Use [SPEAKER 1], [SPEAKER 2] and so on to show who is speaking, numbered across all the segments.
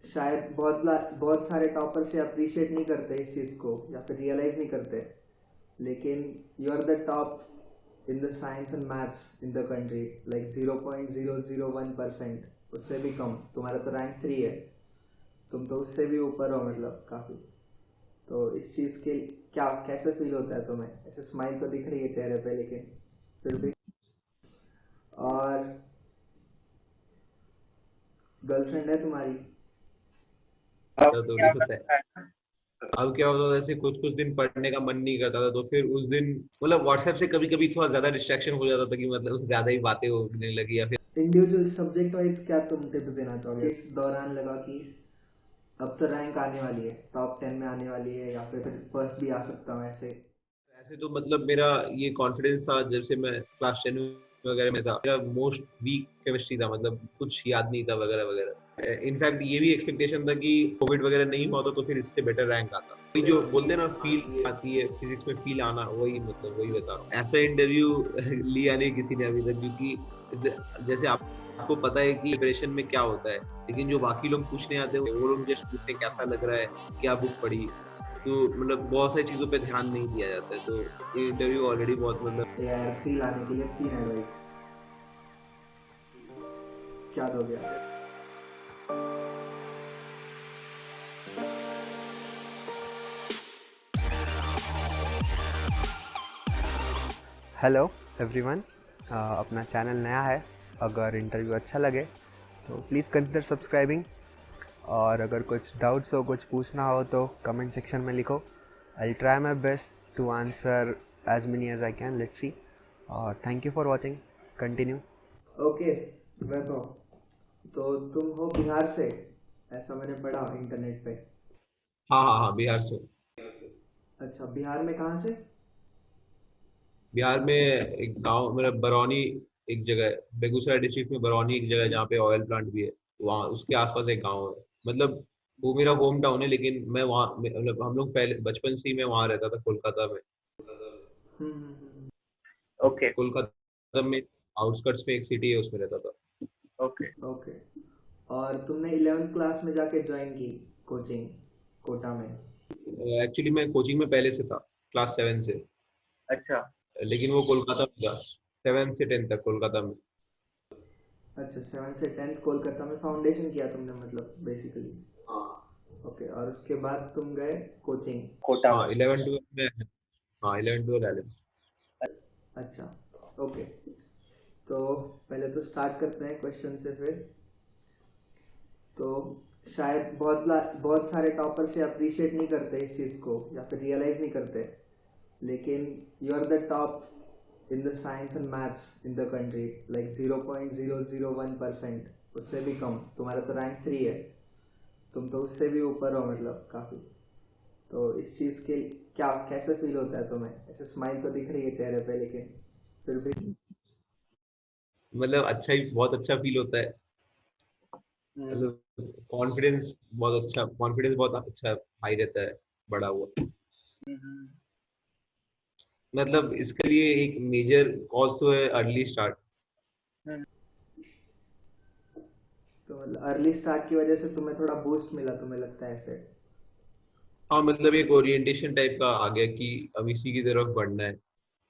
[SPEAKER 1] शायद बहुत सारे टॉपर से अप्रिशिएट नहीं करते इस चीज़ को या फिर रियलाइज नहीं करते, लेकिन you are the top in the science and maths in the country, like 0.001%, उससे भी कम। तुम्हारा तो रैंक 3 है, तुम तो उससे भी ऊपर हो, मतलब काफ़ी। तो इस चीज़ के क्या कैसे फील होता है तुम्हें? ऐसे स्माइल तो दिख रही है चेहरे पे, लेकिन फिर भी। और गर्लफ्रेंड है तुम्हारी?
[SPEAKER 2] ऐसा थोड़ी होता है। अब क्या होता था, जैसे कुछ कुछ दिन पढ़ने का मन नहीं करता था तो फिर उस दिन मतलब व्हाट्सएप से कभी कभी थोड़ा ज्यादा डिस्ट्रैक्शन हो जाता था कि मतलब ज्यादा ही बातें होने लगी या फिर
[SPEAKER 1] इंडिविजुअल सब्जेक्ट वाइज क्या तुम टिप्स देना चाहोगे? इस दौरान लगा कि अब तो रैंक आने वाली है, टॉप 10 में आने वाली है, या फिर फर्स्ट भी आ सकता हूँ ऐसे।
[SPEAKER 2] ऐसे तो मतलब मेरा ये कॉन्फिडेंस था जब से मैं क्लास 10 वगैरह में था। मेरा मोस्ट वीक केमिस्ट्री था, मतलब कुछ याद नहीं था वगैरह वगैरह। इनफैक्ट ये भी एक्सपेक्टेशन था कि कोविड वगैरह नहीं हुआ तो फिर इससे बेटर रैंक आता। वही जो बोलते हैं ना, फील आती है फिजिक्स में, फील आना, वही मतलब वही बता रहा हूँ। ऐसा इंटरव्यू लिया नहीं किसी ने अभी तक, क्योंकि जैसे आपको पता है कि प्रिपरेशन में क्या होता है, लेकिन जो बाकी लोग पूछने आते हैं वो लोग जस्ट पूछते हैं कैसा लग रहा है, क्या बुक पढ़ी। तो मतलब बहुत सारी चीज़ों पे ध्यान नहीं दिया जाता है, तो ये इंटरव्यू ऑलरेडी बहुत मतलब।
[SPEAKER 1] AR3 लाने के लिए 3 एडवाइस क्या दोगे आप?
[SPEAKER 3] हेलो एवरीवन, अपना चैनल नया है। अगर इंटरव्यू अच्छा लगे तो प्लीज़ कंसिडर सब्सक्राइबिंग। और अगर कुछ डाउट्स हो, कुछ पूछना हो तो कमेंट सेक्शन में लिखो। I try my best to answer as many as I can. Let's see. और thank you for watching. Continue.
[SPEAKER 1] Okay, Vaibhav, तो तुम हो बिहार से, ऐसा मैंने पढ़ा इंटरनेट पे।
[SPEAKER 2] हाँ हाँ हाँ, बिहार से।
[SPEAKER 1] अच्छा, बिहार में कहाँ से?
[SPEAKER 2] बिहार में एक गांव मेरा बरौनी, एक जगह है बेगूसराय डिस्ट्रिक्ट में, बरौनी एक जगह है जहाँ पे ऑयल प्लांट भी है। वहाँ उसके आसपास एक गांव है, मतलब वो मेरा होम टाउन है, लेकिन मैं वहाँ मतलब हम लोग पहले बचपन से ही मैं वहाँ रहता था, कोलकाता में।
[SPEAKER 1] हम्म।
[SPEAKER 2] ओके। कोलकाता में आउटस्कर्ट्स में एक सिटी है, उसमें रहता था। ओके।
[SPEAKER 1] ओके। और तुमने 11th क्लास में जाके ज्वाइन की कोचिंग कोटा में?
[SPEAKER 2] एक्चुअली मैं कोचिंग में पहले से था, क्लास 7 से। अच्छा। लेकिन वो कोलकाता में था, 7 से 10 तक कोलकाता में।
[SPEAKER 1] अच्छा, 7 से 10th कोलकाता में फाउंडेशन किया तुमने, मतलब बेसिकली। ओके, और उसके बाद तुम गए कोचिंग
[SPEAKER 2] कोटा हाँ में 11 12 में। हाँ 11 12
[SPEAKER 1] अच्छा, ओके। तो पहले तो स्टार्ट करते हैं क्वेश्चन से फिर। तो शायद बहुत सारे टॉपर से अप्रिशिएट नहीं करते इस चीज़ को या फिर रियलाइज नहीं करते, लेकिन you are the top in the science and maths in the country, like 0.001%, उससे भी कम। तुम्हारा तो रैंक 3 है, तुम तो उससे भी ऊपर हो, मतलब काफ़ी। तो इस चीज़ के क्या कैसे फील होता है तुम्हें? ऐसे स्माइल तो दिख रही है चेहरे पे, लेकिन फिर भी।
[SPEAKER 2] मतलब अच्छा ही, बहुत अच्छा फील होता है। मतलब कॉन्फिडेंस बहुत अच्छा हाई रहता है, बड़ा हुआ। मतलब इसके लिए एक मेजर कॉज तो है अर्ली स्टार्ट।
[SPEAKER 1] तो मतलब अर्ली स्टार्ट की वजह से तुम्हें थोड़ा बूस्ट मिला, तुम्हें लगता है ऐसे?
[SPEAKER 2] हाँ मतलब एक ओरिएंटेशन टाइप का आ गया कि अब इसी की तरफ बढ़ना है।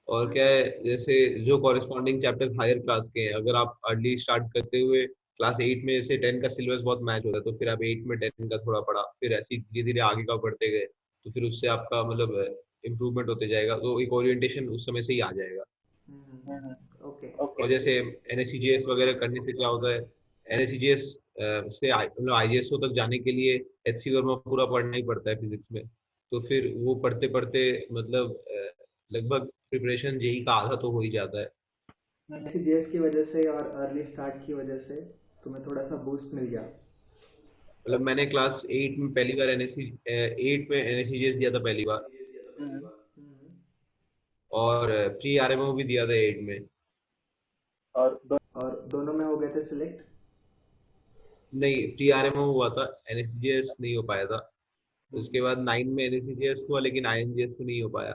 [SPEAKER 2] और क्या है, जैसे जो कॉरेस्पॉन्डिंग चैप्टर्स हायर क्लास के हैं, अगर आप अर्ली स्टार्ट करते हुए क्लास 8 में, जैसे 10 का सिलेबस बहुत मैच होता है, तो फिर आप 8 में 10 का थोड़ा पढ़ा, फिर ऐसे धीरे धीरे आगे का बढ़ते गए, तो फिर उससे आपका मतलब इम्प्रूवमेंट होते जाएगा, तो एक ओरिएंटेशन उस समय से ही आ जाएगा।
[SPEAKER 1] ओके।
[SPEAKER 2] और जैसे एनएससीजीएस वगैरह करने से क्या होता है, एनएससीजीएस से मतलब आईजीएसओ तक जाने के लिए एचसी वर्मा पूरा पढ़ना ही पड़ता है फिजिक्स में। तो फिर वो पढ़ते पढ़ते मतलब लगभग प्रिपरेशन जेई का आधा तो हो ही जाता है।
[SPEAKER 1] सीजीएस की वजह से और अर्ली स्टार्ट की वजह से तुम्हें थोड़ा सा बूस्ट मिल गया।
[SPEAKER 2] मतलब मैंने क्लास 8 में पहली बार एनएससी 8 में एनएससीजीएस दिया था पहली बार, और प्री आरएमओ भी दिया था 8 में।
[SPEAKER 1] और दोनों में हो गए थे सिलेक्ट?
[SPEAKER 2] नहीं, प्री आरएमओ हुआ था, एनएससीजीएस नहीं हो पाया था। उसके बाद 9 में एनएससीजीएस हुआ, लेकिन आईएनजीएस तो नहीं हो पाया।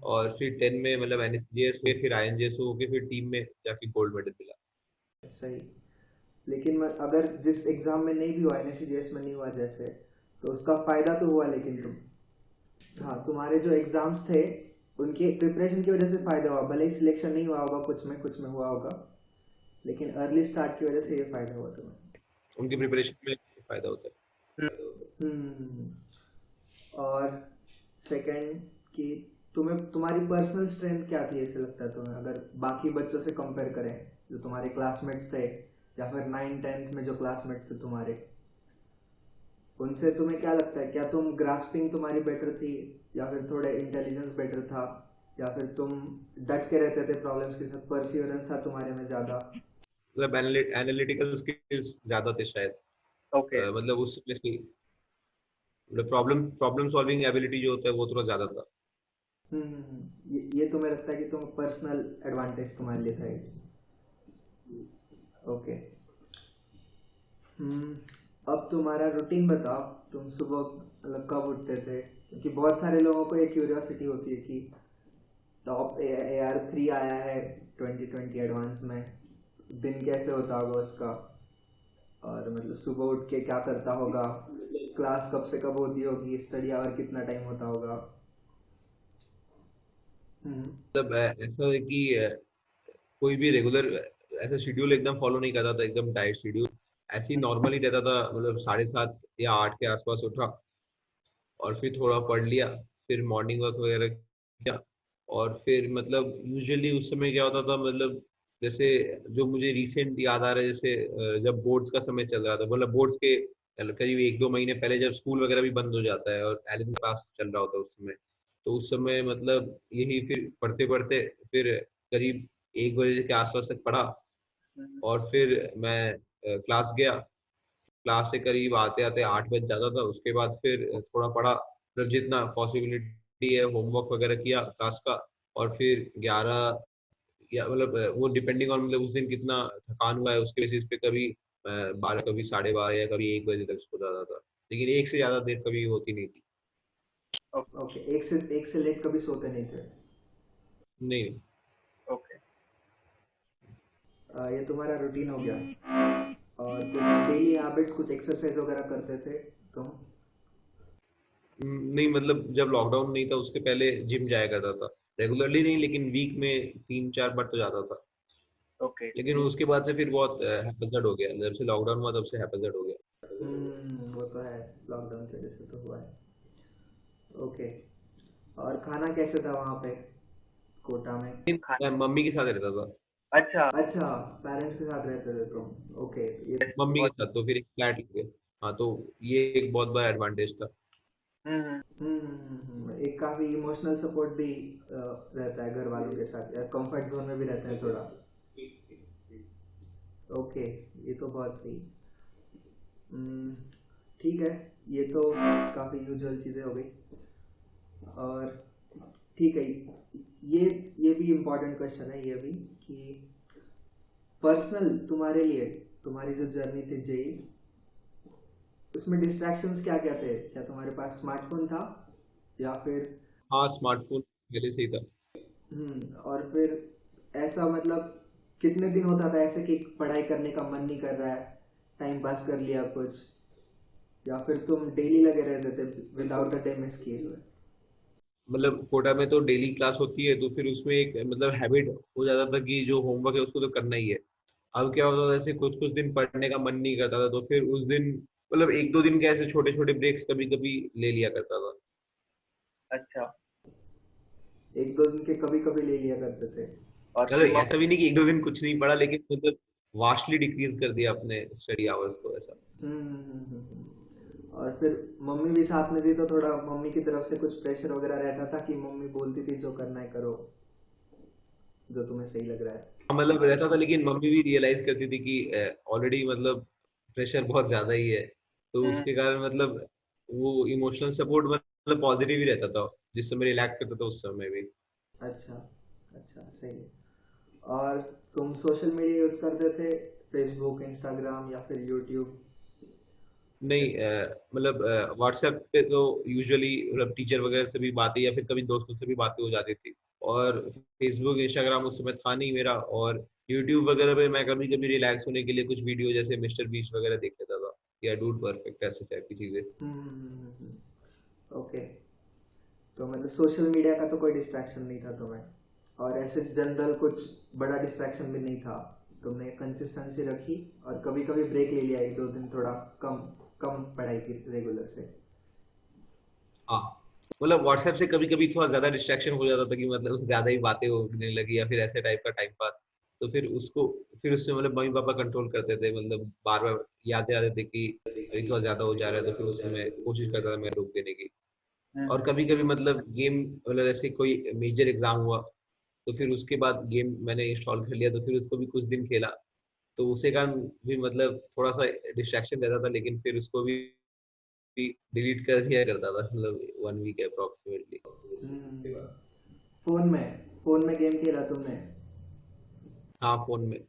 [SPEAKER 2] और फिर 10 में मतलब एनएसजीएस हुए, फिर आईएनजीएस हो के फिर टीम में जाके गोल्ड मेडल मिला।
[SPEAKER 1] सही। लेकिन अगर जिस एग्जाम में नहीं भी हुआ, NSCGS में नहीं हुआ जैसे, तो उसका फायदा तो हुआ, लेकिन हाँ, तुम्हारे जो एग्जाम्स थे उनके प्रिपरेशन की वजह से फायदा हुआ, भले ही सिलेक्शन नहीं हुआ होगा, कुछ में हुआ होगा, लेकिन अर्ली स्टार्ट की वजह से ये फायदा हुआ तुम्हें,
[SPEAKER 2] उनकी प्रिपरेशन में फायदा होता है।
[SPEAKER 1] हम्म। और सेकंड कि तुम्हारी पर्सनल स्ट्रेंथ क्या थी, ऐसे लगता है तुम्हें, अगर बाकी बच्चों से कंपेयर करें जो तुम्हारे क्लासमेट्स थे, या फिर 9th-10th में जो क्लासमेट्स थे तुम्हारे, उनसे तुम्हें क्या लगता है, क्या तुम ग्रास्पिंग तुम्हारी बेटर थी, या फिर थोड़े इंटेलिजेंस बेटर था, या फिर तुम डट के रहते थे प्रॉब्लम्स के साथ, परसिवरेंस था तुम्हारे में ज्यादा?
[SPEAKER 2] मतलब एनालिटिकल स्किल्स ज्यादा थे शायद।
[SPEAKER 4] ओके
[SPEAKER 2] मतलब उस समय से मतलब प्रॉब्लम सॉल्विंग एबिलिटी जो होता है वो थोड़ा ज्यादा था।
[SPEAKER 1] ये तुम्हें लगता है कि तुम पर्सनल एडवांटेज तुम्हारे लिए था ये? ओके। अब तुम्हारा रूटीन बताओ, तुम सुबह मतलब कब उठते थे, क्योंकि बहुत सारे लोगों को एक क्यूरियोसिटी होती है कि टॉप AR3 आया है 2020 एडवांस में, दिन कैसे होता होगा उसका, और मतलब सुबह उठ के क्या करता होगा, क्लास कब से कब होती होगी, स्टडी आवर कितना टाइम होता होगा?
[SPEAKER 2] मतलब ऐसा है कि कोई भी रेगुलर ऐसा शेड्यूल एकदम फॉलो नहीं करता था, एकदम डाइट शेड्यूल ऐसे ही नॉर्मल ही रहता था। मतलब 7:30 या 8 के आसपास उठा और फिर थोड़ा पढ़ लिया, फिर मॉर्निंग वॉक वगैरह किया, और फिर मतलब यूजुअली उस समय क्या होता था, मतलब जैसे जो मुझे रिसेंट याद आ रहा है, जैसे जब बोर्ड्स का समय चल रहा था, मतलब बोर्ड्स के करीब 1-2 महीने पहले, जब स्कूल वगैरह भी बंद हो जाता है और एलिन क्लास चल रहा होता है उस समय, तो उस समय मतलब यही फिर पढ़ते पढ़ते फिर करीब 1 बजे के आसपास तक पढ़ा, और फिर मैं क्लास गया। क्लास से करीब आते आते 8 बज जाता था। उसके बाद फिर थोड़ा पढ़ा, मतलब जितना पॉसिबिलिटी है होमवर्क वगैरह किया क्लास का, और फिर 11 या मतलब वो डिपेंडिंग ऑन मतलब उस दिन कितना थकान हुआ है उसके बेसिस पे कभी 12, कभी 12:30 या कभी 1 बजे तक सो जाता था, लेकिन एक से ज्यादा देर कभी होती नहीं थी।
[SPEAKER 1] ओके, एक से लेट कभी सोते नहीं थे?
[SPEAKER 2] नहीं।
[SPEAKER 4] ओके
[SPEAKER 1] ये तुम्हारा रूटीन हो गया। और कुछ डेली हैबिट्स, कुछ एक्सरसाइज वगैरह करते थे तुम?
[SPEAKER 2] नहीं, मतलब जब लॉकडाउन नहीं था उसके पहले जिम जाया करता था, रेगुलरली नहीं, लेकिन वीक में 3-4 बार तो जाता था।
[SPEAKER 4] ओके
[SPEAKER 2] लेकिन उसके बाद से फिर बहुत हैपेजेड हो गया, जब से लॉकडाउन हुआ तब से हैपेजेड हो गया।
[SPEAKER 1] वो तो है, लॉकडाउन की वजह से तो हुआ है। ओके। और खाना कैसे था वहाँ पे कोटा में?
[SPEAKER 2] मैं मम्मी के साथ रहता था।
[SPEAKER 4] अच्छा
[SPEAKER 1] अच्छा, पेरेंट्स के साथ रहते थे तुम? ओके। ये
[SPEAKER 2] मम्मी के
[SPEAKER 4] बहुत
[SPEAKER 2] साथ तो फिर एक फ्लैट लेके। हाँ, तो ये एक बहुत बड़ा एडवांटेज था।
[SPEAKER 4] हम्म
[SPEAKER 1] एक काफी इमोशनल सपोर्ट भी रहता है घर वालों के साथ, या कंफर्ट जोन में भी रहते हैं थोड़ा। ओके, ये तो बहुत सही। हम्म, ठीक है, ये तो काफी यूजुअल चीजें हो गई। और ठीक है, ये भी इम्पोर्टेंट क्वेश्चन है ये भी, कि पर्सनल तुम्हारे लिए तुम्हारी जो जर्नी थी जेई, उसमें डिस्ट्रैक्शंस क्या क्या थे? क्या तुम्हारे पास स्मार्टफोन था, या फिर
[SPEAKER 2] हाँ, स्मार्टफोन पहले से ही था।
[SPEAKER 1] और फिर ऐसा मतलब कितने दिन होता था ऐसे कि पढ़ाई करने का मन नहीं कर रहा है, टाइम पास कर लिया कुछ, या फिर तुम डेली लगे रहते थे विदाउट अ डे मिस किए हुए?
[SPEAKER 2] मतलब कोटा में तो डेली क्लास होती है, तो फिर उसमें एक मतलब हैबिट हो जाता था कि जो होमवर्क है उसको तो करना ही है। अब क्या होता था, जैसे कुछ कुछ दिन पढ़ने का मन नहीं करता था, तो फिर उस दिन मतलब 1-2 दिन के ऐसे छोटे छोटे ब्रेक्स कभी कभी ले लिया करता था।
[SPEAKER 4] अच्छा
[SPEAKER 1] एक दो दिन के कभी कभी ले लिया करते थे?
[SPEAKER 4] और
[SPEAKER 2] मतलब
[SPEAKER 4] फिर
[SPEAKER 2] ऐसा भी नहीं कि 1-2 दिन कुछ नहीं पढ़ा, लेकिन मतलब वास्टली डिक्रीज कर दिया अपने स्टडी आवर्स को ऐसा।
[SPEAKER 1] और फिर मम्मी भी साथ में थी, तो थोड़ा मम्मी की तरफ से कुछ प्रेशर वगैरह रहता था कि मम्मी बोलती थी जो करना है करो, जो तुम्हें सही लग रहा है?
[SPEAKER 2] हाँ, मतलब रहता था, लेकिन मम्मी भी रियलाइज करती थी कि ऑलरेडी मतलब प्रेशर बहुत ज्यादा ही है, तो
[SPEAKER 4] हम्म
[SPEAKER 2] उसके कारण मतलब वो इमोशनल सपोर्ट मतलब पॉजिटिव ही रहता था, जिस समय रिलैक्स करता था उस समय भी।
[SPEAKER 1] अच्छा, अच्छा, सही है। और तुम सोशल मीडिया यूज करते थे, फेसबुक, इंस्टाग्राम, या फिर यूट्यूब?
[SPEAKER 2] नहीं, मतलब व्हाट्सएप पे तो यूजुअली मतलब टीचर वगैरह से भी बातें या फिर कभी दोस्तों से भी बातें हो जाती थी, और फेसबुक इंस्टाग्राम उस समय था नहीं मेरा, और यूट्यूब वगैरह पे मैं कभी कभी रिलैक्स होने के लिए कुछ वीडियो जैसे मिस्टर बीस्ट वगैरह देख लेता था, या डूड परफेक्ट, ऐसे टाइप की चीजें।
[SPEAKER 1] ओके, तो मतलब सोशल मीडिया का तो कोई डिस्ट्रैक्शन नहीं था तुम्हें, और ऐसे जनरल कुछ बड़ा डिस्ट्रैक्शन भी नहीं था, तुमने कंसिस्टेंसी रखी और कभी कभी ब्रेक ले लिया, एक दो दिन थोड़ा कम कम पढ़ाई की रेगुलर से।
[SPEAKER 2] हाँ, मतलब व्हाट्सएप से कभी कभी थोड़ा ज्यादा डिस्ट्रैक्शन हो जाता था कि मतलब ज्यादा ही बातें होने लगी या फिर ऐसे टाइप का टाइम पास, तो फिर उससे मतलब मम्मी पापा कंट्रोल करते थे, मतलब बार बार याद आते थे कि अरे थोड़ा ज्यादा हो जा रहा है, तो फिर उससे मैं कोशिश करता था मैं रोक देने की। और कभी कभी मतलब गेम, मतलब ऐसे कोई मेजर एग्जाम हुआ तो फिर उसके बाद गेम मैंने इंस्टॉल कर लिया, तो फिर उसको भी कुछ दिन खेला, तो उसी कारण भी मतलब थोड़ा सा डिस्ट्रैक्शन रहता था, लेकिन फिर उसको भी डिलीट कर दिया करता था, मतलब 1 वीक अप्रोक्सीमेटली।
[SPEAKER 1] फोन में गेम खेला तुमने?
[SPEAKER 2] हाँ, फोन में।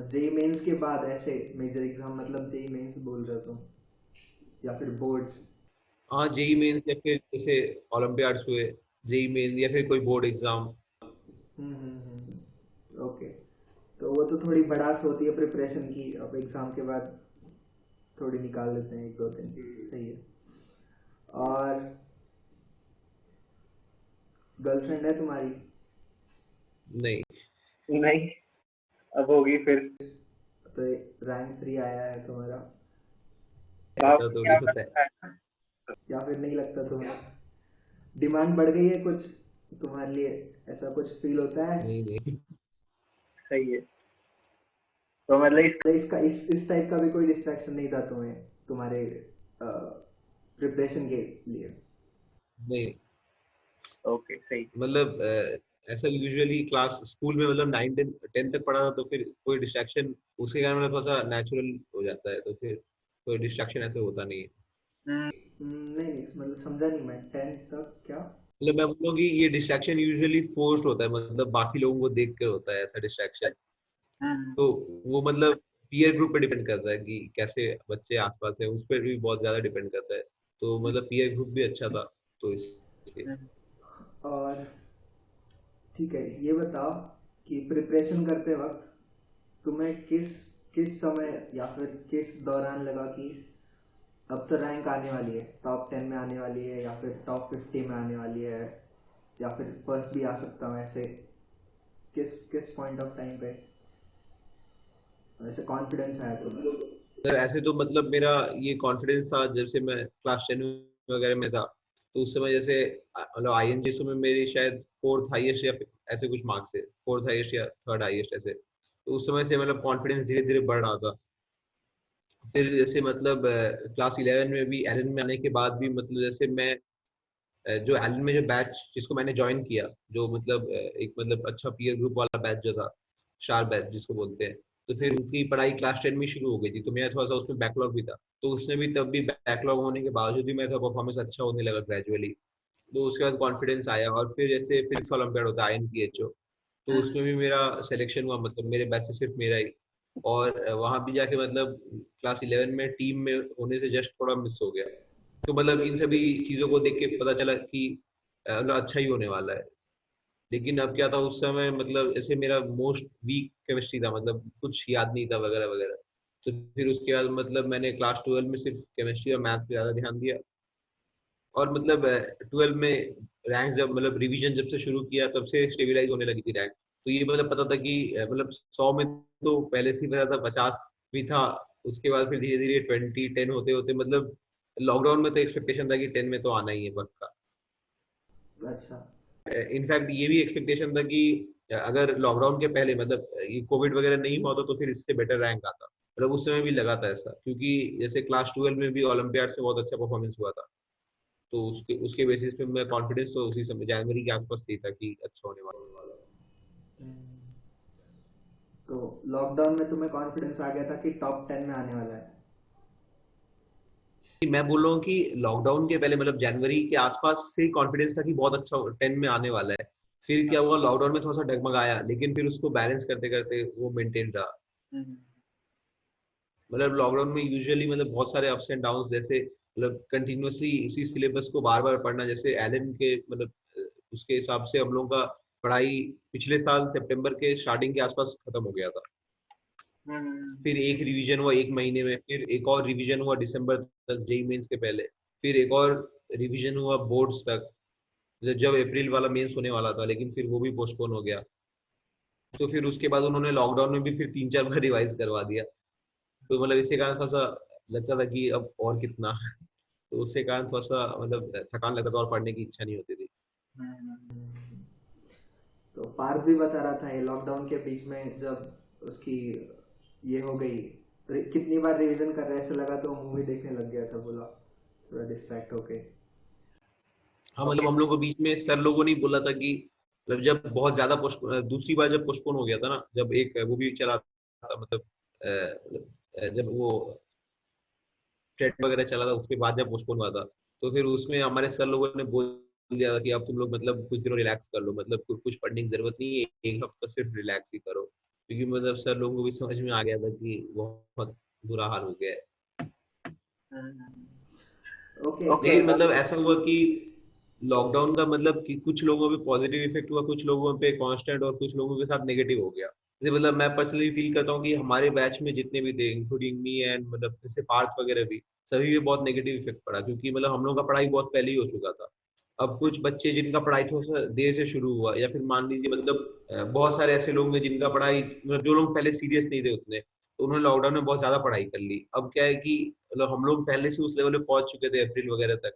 [SPEAKER 1] जेई मेंस के बाद ऐसे मेजर एग्जाम, मतलब जेई मेंस बोल रहे हो तुम, या फिर बोर्ड्स?
[SPEAKER 2] हाँ, जेई मेंस या फिर जैसे ओलंपियाड्स हुए, जेई मेंस या फिर कोई बोर्ड एग्जाम।
[SPEAKER 1] ओके, तो वो तो थोड़ी बड़ास होती है प्रिपरेशन की, अब एग्जाम के बाद थोड़ी निकाल लेते हैं एक दो दिन, सही है। और गर्लफ्रेंड है तुम्हारी?
[SPEAKER 2] नहीं,
[SPEAKER 4] नहीं, अब होगी फिर।
[SPEAKER 1] तो रैंक 3 आया है तुम्हारा,
[SPEAKER 2] ऐसा
[SPEAKER 4] बाप
[SPEAKER 2] तो
[SPEAKER 4] क्या
[SPEAKER 2] नहीं होता है।
[SPEAKER 4] करता है।
[SPEAKER 1] या फिर नहीं लगता तुम्हें डिमांड बढ़ गई है कुछ तुम्हारे लिए, ऐसा कुछ फील होता है?
[SPEAKER 2] नहीं नहीं,
[SPEAKER 4] सही है, तो मतलब
[SPEAKER 1] इसका इस टाइप का भी कोई डिस्ट्रैक्शन नहीं था तुम्हें, तुम्हारे प्रिपरेशन के लिए?
[SPEAKER 2] नहीं,
[SPEAKER 4] ओके सही।
[SPEAKER 2] मतलब ऐसा यूजुअली क्लास स्कूल में मतलब 9 10 तक पढ़ा था, तो फिर कोई डिस्ट्रैक्शन उसके कारण मतलब थोड़ा सा नेचुरल हो जाता है, तो फिर कोई डिस्ट्रैक्शन ऐसे होता नहीं है।
[SPEAKER 4] हम्म,
[SPEAKER 1] नहीं नहीं, मतलब समझा नहीं मैं, 10th तक क्या?
[SPEAKER 2] मतलब मैं बोलूँ कि ये डिस्ट्रैक्शन यूजुअली फोर्स्ड होता है, मतलब बाकी लोगों को देख कर होता है ऐसा डिस्ट्रैक्शन।
[SPEAKER 4] हम्म,
[SPEAKER 2] तो वो मतलब पीयर ग्रुप पे डिपेंड करता है कि कैसे बच्चे आसपास है, उस पर भी बहुत ज्यादा डिपेंड करता है। तो मतलब पीयर ग्रुप भी अच्छा था, तो इसलिए।
[SPEAKER 4] हम्म।
[SPEAKER 1] और ठीक है, ये बताओ कि प्रिपरेशन करते वक्त तुम्हें किस किस समय या फिर किस दौरान लगा कि अब तो रैंक आने वाली है, टॉप 10 में आने वाली है, या फिर टॉप 50 में आने वाली है, या फिर फर्स्ट भी आ सकता हूँ, ऐसे किस किस पॉइंट ऑफ टाइम पे ऐसे कॉन्फिडेंस आया तुम्हें?
[SPEAKER 2] सर ऐसे तो मतलब मेरा ये कॉन्फिडेंस था जब से मैं क्लास 10 वगैरह में था, तो उस समय जैसे मतलब आईएनजीएसओ में मेरी शायद फोर्थ हाईएस्ट या फिर ऐसे कुछ मार्क्स है, फोर्थ हाईएस्ट या थर्ड हाईएस्ट ऐसे, तो उस समय से मतलब कॉन्फिडेंस धीरे धीरे बढ़ रहा था। फिर जैसे मतलब क्लास 11 में भी, एलन में आने के बाद भी, मतलब जैसे मैं जो एलन में जो बैच जिसको मैंने ज्वाइन किया, जो मतलब एक मतलब अच्छा पीयर ग्रुप वाला बैच जो था, शार बैच जिसको बोलते हैं, तो फिर उनकी पढ़ाई क्लास 10 में शुरू हो गई थी, तो मेरा थोड़ा सा उसमें बैकलॉग भी था, तो उसमें भी तब भी बैकलॉग होने के बावजूद भी मेरा परफॉर्मेंस अच्छा होने लगा ग्रेजुअली। तो उसके बाद कॉन्फिडेंस आया, और फिर जैसे फिजिक्स ओलंपियाड होता है INPHO, तो उसमें भी मेरा सिलेक्शन हुआ, मतलब मेरे बैच से सिर्फ मेरा ही। और वहां भी जाके मतलब क्लास 11 में टीम में होने से जस्ट थोड़ा मिस हो गया। तो मतलब इन सभी चीजों को देख के पता चला कि मतलब अच्छा ही होने वाला है। लेकिन अब क्या था उस समय, मतलब ऐसे मेरा मोस्ट वीक केमिस्ट्री था, मतलब कुछ याद नहीं था वगैरह वगैरह। तो फिर उसके बाद मतलब मैंने क्लास 12 में सिर्फ केमिस्ट्री और मैथ पे ज्यादा ध्यान दिया, और मतलब 12 में रैंक जब मतलब रिवीजन जब से शुरू किया तब से स्टेबिलाईज होने लगी थी रैंक। तो ये मतलब पता था कि मतलब 100 में तो पहले से ही पता था, 50 भी था। उसके बाद फिर धीरे धीरे 20 10 होते होते मतलब लॉकडाउन में तो एक्सपेक्टेशन था कि 10 में तो आना ही है पक्का।
[SPEAKER 1] अच्छा।
[SPEAKER 2] इनफैक्ट ये भी एक्सपेक्टेशन था कि अगर लॉकडाउन के पहले मतलब ये कोविड वगैरह नहीं हुआ होता तो फिर इससे बेटर रैंक आता, मतलब उस समय भी लगा था ऐसा, क्योंकि जैसे क्लास 12 में भी ओलंपियाड में बहुत अच्छा परफॉर्मेंस हुआ था। तो उसके उसके बेसिस पे मैं कॉन्फिडेंस तो उसी समय जनवरी के आसपास ही था कि अच्छा होने वाला।
[SPEAKER 1] हम्म, तो लॉकडाउन में तुम्हें कॉन्फिडेंस आ गया था कि टॉप 10 में आने वाला है?
[SPEAKER 2] मैं बोल रहा हूँ कि लॉकडाउन के पहले मतलब जनवरी के आसपास से कॉन्फिडेंस था कि बहुत अच्छा 10 में आने वाला है। फिर क्या हुआ, लॉकडाउन में थोड़ा सा डगमगाया, लेकिन फिर उसको बैलेंस करते करते वो मेंटेन रहा।
[SPEAKER 4] हम्म,
[SPEAKER 2] मतलब लॉकडाउन में यूजुअली मतलब बहुत सारे अप्स एंड डाउन्स, जैसे मतलब कंटिन्यूअसली उसी सिलेबस को बार बार पढ़ना, जैसे एलन के मतलब उसके हिसाब से हम लोगों का पढ़ाई पिछले साल सितंबर के स्टार्टिंग के आसपास खत्म हो गया था। फिर एक रिवीजन हुआ 1 महीने में, फिर एक और रिवीजन हुआ दिसंबर तक जेई मेंस के पहले, फिर एक और रिवीजन हुआ बोर्ड्स तक, जब अप्रैल वाला मेंस होने वाला था, लेकिन फिर वो भी पोस्टपोन हो गया। तो फिर उसके बाद उन्होंने लॉकडाउन में भी फिर 3-4 बार रिवाइज करवा दिया। तो मतलब इसी कारण थोड़ा सा लगता था कि अब और कितना तो उससे कारण थोड़ा सा मतलब थकान लगता था और पढ़ने की इच्छा नहीं होती थी।
[SPEAKER 1] तो पार्थ भी बता रहा था ये लॉकडाउन के बीच में जब उसकी ये हो गई, कितनी बार रिवीजन कर रहा है ऐसा लगा तो मूवी देखने लग गया था, बोला थोड़ा डिस्ट्रैक्ट होके।
[SPEAKER 2] हाँ मतलब हम लोग को बीच में सर लोगों ने बोला था कि मतलब जब बहुत ज्यादा दूसरी बार जब पोस्टपोन हो गया था ना, जब एक वो भी चला था मतलब जब वो ट्रेड वगैरह चला था, उसके बाद जब पोस्टपोन हुआ था, तो फिर उसमें हमारे सर लोगों ने बोल दिया था कि अब तुम लोग मतलब कुछ दिनों रिलैक्स कर लो, मतलब कुछ पढ़ने की जरूरत नहीं है, एक हफ्ता सिर्फ रिलैक्स ही करो, क्योंकि मतलब सर लोगों को भी समझ में आ गया था कि बहुत बुरा हाल हो गया है।
[SPEAKER 1] ओके
[SPEAKER 2] लेकिन मतलब ऐसा हुआ कि लॉकडाउन का मतलब कि कुछ लोगों पे पॉजिटिव इफेक्ट हुआ, कुछ लोगों पे कांस्टेंट और कुछ लोगों के साथ नेगेटिव हो गया। जैसे मतलब मैं पर्सनली फील करता हूँ कि हमारे बैच में जितने भी थे इंक्लूडिंग मी एंड मतलब जैसे पार्थ वगैरह भी, सभी पे बहुत नेगेटिव इफेक्ट पड़ा, क्योंकि मतलब हम लोग का पढ़ाई बहुत पहले ही हो चुका था। अब कुछ बच्चे जिनका पढ़ाई थोड़ा सा देर से शुरू हुआ, या फिर मान लीजिए मतलब बहुत सारे ऐसे लोग हैं जिनका पढ़ाई मतलब जो लोग पहले सीरियस नहीं थे उतने, तो उन्होंने लॉकडाउन में बहुत ज्यादा पढ़ाई कर ली। अब क्या है कि मतलब हम लोग पहले से उस लेवल पे पहुंच चुके थे अप्रैल वगैरह तक,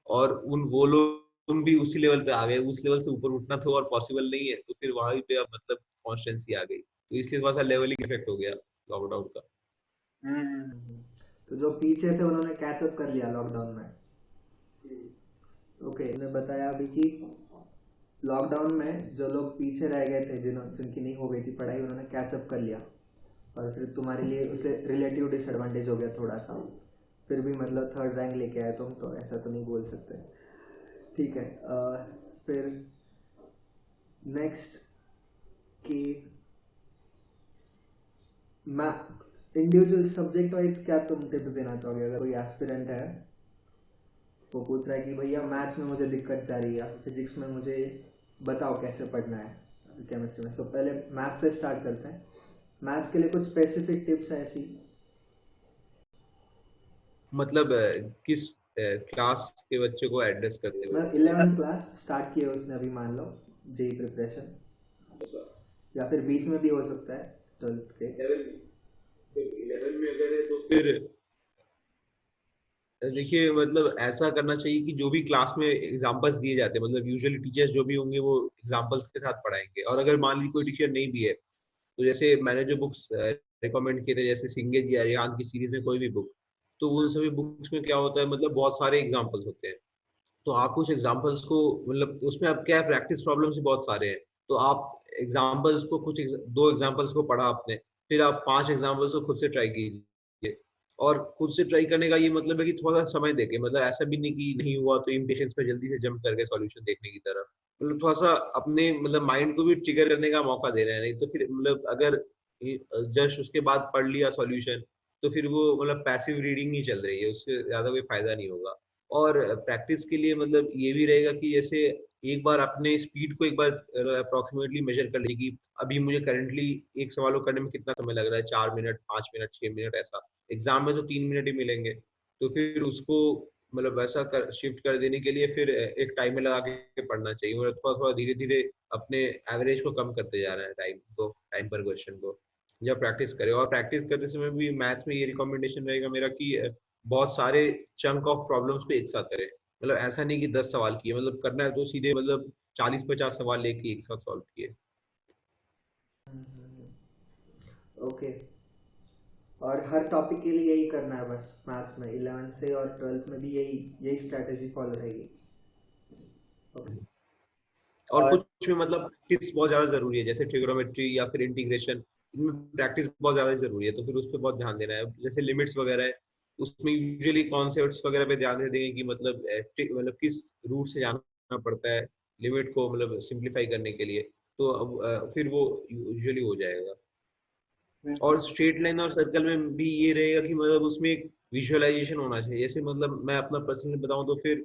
[SPEAKER 2] और उन वो लोग भी उसी लेवल पे आ गए, उस लेवल से ऊपर उठना तो और पॉसिबल नहीं है, तो फिर वहां पे अब मतलब कॉन्स्टेंसी आ गई, तो इसलिए थोड़ा सा लेवलिंग इफेक्ट हो गया लॉकडाउन का।
[SPEAKER 1] तो जो पीछे थे उन्होंने कैचअप कर लिया लॉकडाउन में। ओके, उन्होंने बताया अभी कि लॉकडाउन में जो लोग पीछे रह गए थे, जिनकी नहीं हो गई थी पढ़ाई, उन्होंने कैचअप कर लिया, और फिर तुम्हारे लिए उससे रिलेटिव डिसएडवांटेज हो गया थोड़ा सा, फिर भी मतलब 3rd रैंक लेके आए तुम, तो ऐसा तो नहीं बोल सकते। ठीक है, फिर नेक्स्ट कि मैं इंडिविजुअल सब्जेक्ट वाइज क्या तुम टिप्स देना चाहोगे? अगर कोई एस्पिरेंट है, वो पूछ रहा है कि भैया मैथ्स में मुझे दिक्कत जा रही है, फिजिक्स में मुझे बताओ कैसे पढ़ना है, केमिस्ट्री में। सो पहले मैथ्स से स्टार्ट करते हैं। मैथ्स के लिए कुछ स्पेसिफिक टिप्स है ऐसी?
[SPEAKER 2] मतलब किस क्लास के बच्चे को एड्रेस करते हुए?
[SPEAKER 1] मतलब 11th क्लास स्टार्ट की है उसने अभी, मान लो जेई प्रिपरेशन, या फिर बीच में भी हो सकता है 12th के।
[SPEAKER 2] 11 में अगर है तो फिर देखिए मतलब ऐसा करना चाहिए कि जो भी क्लास में एग्जांपल्स दिए जाते हैं, मतलब यूजुअली टीचर्स जो भी होंगे वो एग्जांपल्स के साथ पढ़ाएंगे, और अगर मान लीजिए कोई टीचर नहीं भी है, तो जैसे मैंने जो बुक्स रिकमेंड किए थे, जैसे सिंगेज या अरिहंत की सीरीज में कोई भी बुक, तो उन सभी बुक्स में क्या होता है मतलब बहुत सारे एग्जांपल्स होते हैं, तो आप कुछ एग्जांपल्स को मतलब उसमें अब क्या है, प्रैक्टिस प्रॉब्लम्स भी बहुत सारे हैं, तो आप एग्जांपल्स को दो एग्जांपल्स को पढ़ा आपने, फिर आप 5 एग्जांपल्स को खुद से ट्राई कीजिए, और खुद से ट्राई करने का ये मतलब है कि थोड़ा सा समय देके, मतलब ऐसा भी नहीं कि नहीं हुआ तो इम्पेशंस पे जल्दी से जंप करके सॉल्यूशन देखने की तरफ, मतलब थोड़ा सा अपने मतलब माइंड को भी ट्रिगर करने का मौका दे रहे हैं, नहीं तो फिर मतलब अगर जस्ट उसके बाद पढ़ लिया सॉल्यूशन, तो फिर वो मतलब पैसिव रीडिंग ही चल रही है, उससे ज्यादा कोई फायदा नहीं होगा। और प्रैक्टिस के लिए मतलब ये भी रहेगा कि जैसे एक बार अपने स्पीड को एक बार अप्रोक्सीमेटली मेजर कर ले कि अभी मुझे करंटली एक सवाल को करने में कितना समय लग रहा है, 4 मिनट, 5 मिनट, 6 मिनट, ऐसा एग्जाम में तो 3 मिनट ही मिलेंगे, तो फिर उसको मतलब वैसा शिफ्ट कर देने के लिए फिर एक टाइमर लगा के पढ़ना चाहिए, और थोड़ा थोड़ा धीरे धीरे अपने एवरेज को कम करते जा रहा है, टाइम पर क्वेश्चन को जब प्रैक्टिस करें। और प्रैक्टिस करते समय भी मैथ्स में ये रिकमेंडेशन रहेगा मेरा कि बहुत सारे चंक ऑफ प्रॉब्लम्स को एक साथ करें, मतलब ऐसा नहीं कि 10 सवाल किए, मतलब करना है तो सीधे मतलब 40-50 सवाल लेके एक साथ सॉल्व किए।
[SPEAKER 1] ओके, और हर टॉपिक के लिए यही करना है बस मैथ्स में, 11th से और 12th में भी यही स्ट्रेटेजी फॉलो रहेगी? ओके।
[SPEAKER 2] और कुछ में मतलब प्रैक्टिस बहुत ज्यादा जरूरी है, जैसे ट्रिग्नोमेट्री या फिर इंटीग्रेशन, इनमें प्रैक्टिस बहुत ज्यादा जरूरी है, तो फिर उस पर बहुत ध्यान देना है। जैसे लिमिट्स वगैरह है, उसमें यूजुअली कॉन्सेप्ट्स वगैरह पे ध्यान दे देंगे कि मतलब मतलब किस रूट से जाना पड़ता है लिमिट को मतलब सिंप्लीफाई करने के लिए, तो अब फिर वो यूजुअली हो जाएगा। और स्ट्रेट लाइन और सर्कल में भी ये रहेगा कि मतलब उसमें एक विजुअलाइजेशन होना चाहिए, जैसे मतलब मैं अपना पर्सनली बताऊं तो फिर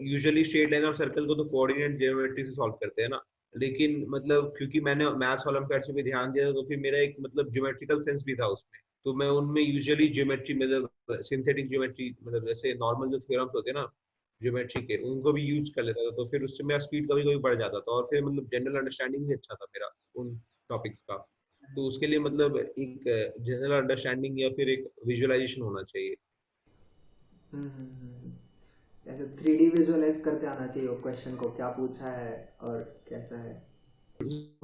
[SPEAKER 2] यूजुअली स्ट्रेट लाइन और सर्कल को तो कोऑर्डिनेट ज्योमेट्री से सॉल्व करते हैं ना, लेकिन मतलब क्योंकि मैंने मैथ्स ओलंपियाड पे भी ध्यान दिया था, तो फिर मेरा एक मतलब ज्योमेट्रिकल सेंस भी था उसमें, तो मैं उनमें यूजुअली ज्योमेट्री मतलब सिंथेटिक ज्योमेट्री मतलब जैसे नॉर्मल जो थ्योरम्स होते हैं ना ज्योमेट्री के, उनको भी यूज कर लेता था, तो फिर उससे मेरा स्पीड कभी कभी बढ़ जाता था, और फिर मतलब जनरल अंडरस्टैंडिंग भी अच्छा था मेरा उन टॉपिक्स का। तो उसके लिए मतलब एक जनरल अंडरस्टैंडिंग या फिर एक विजुअलाइजेशन होना चाहिए।
[SPEAKER 1] ऐसे 3D विजुअलाइज करके आना चाहिए वो क्वेश्चन को, क्या पूछा है और कैसा है।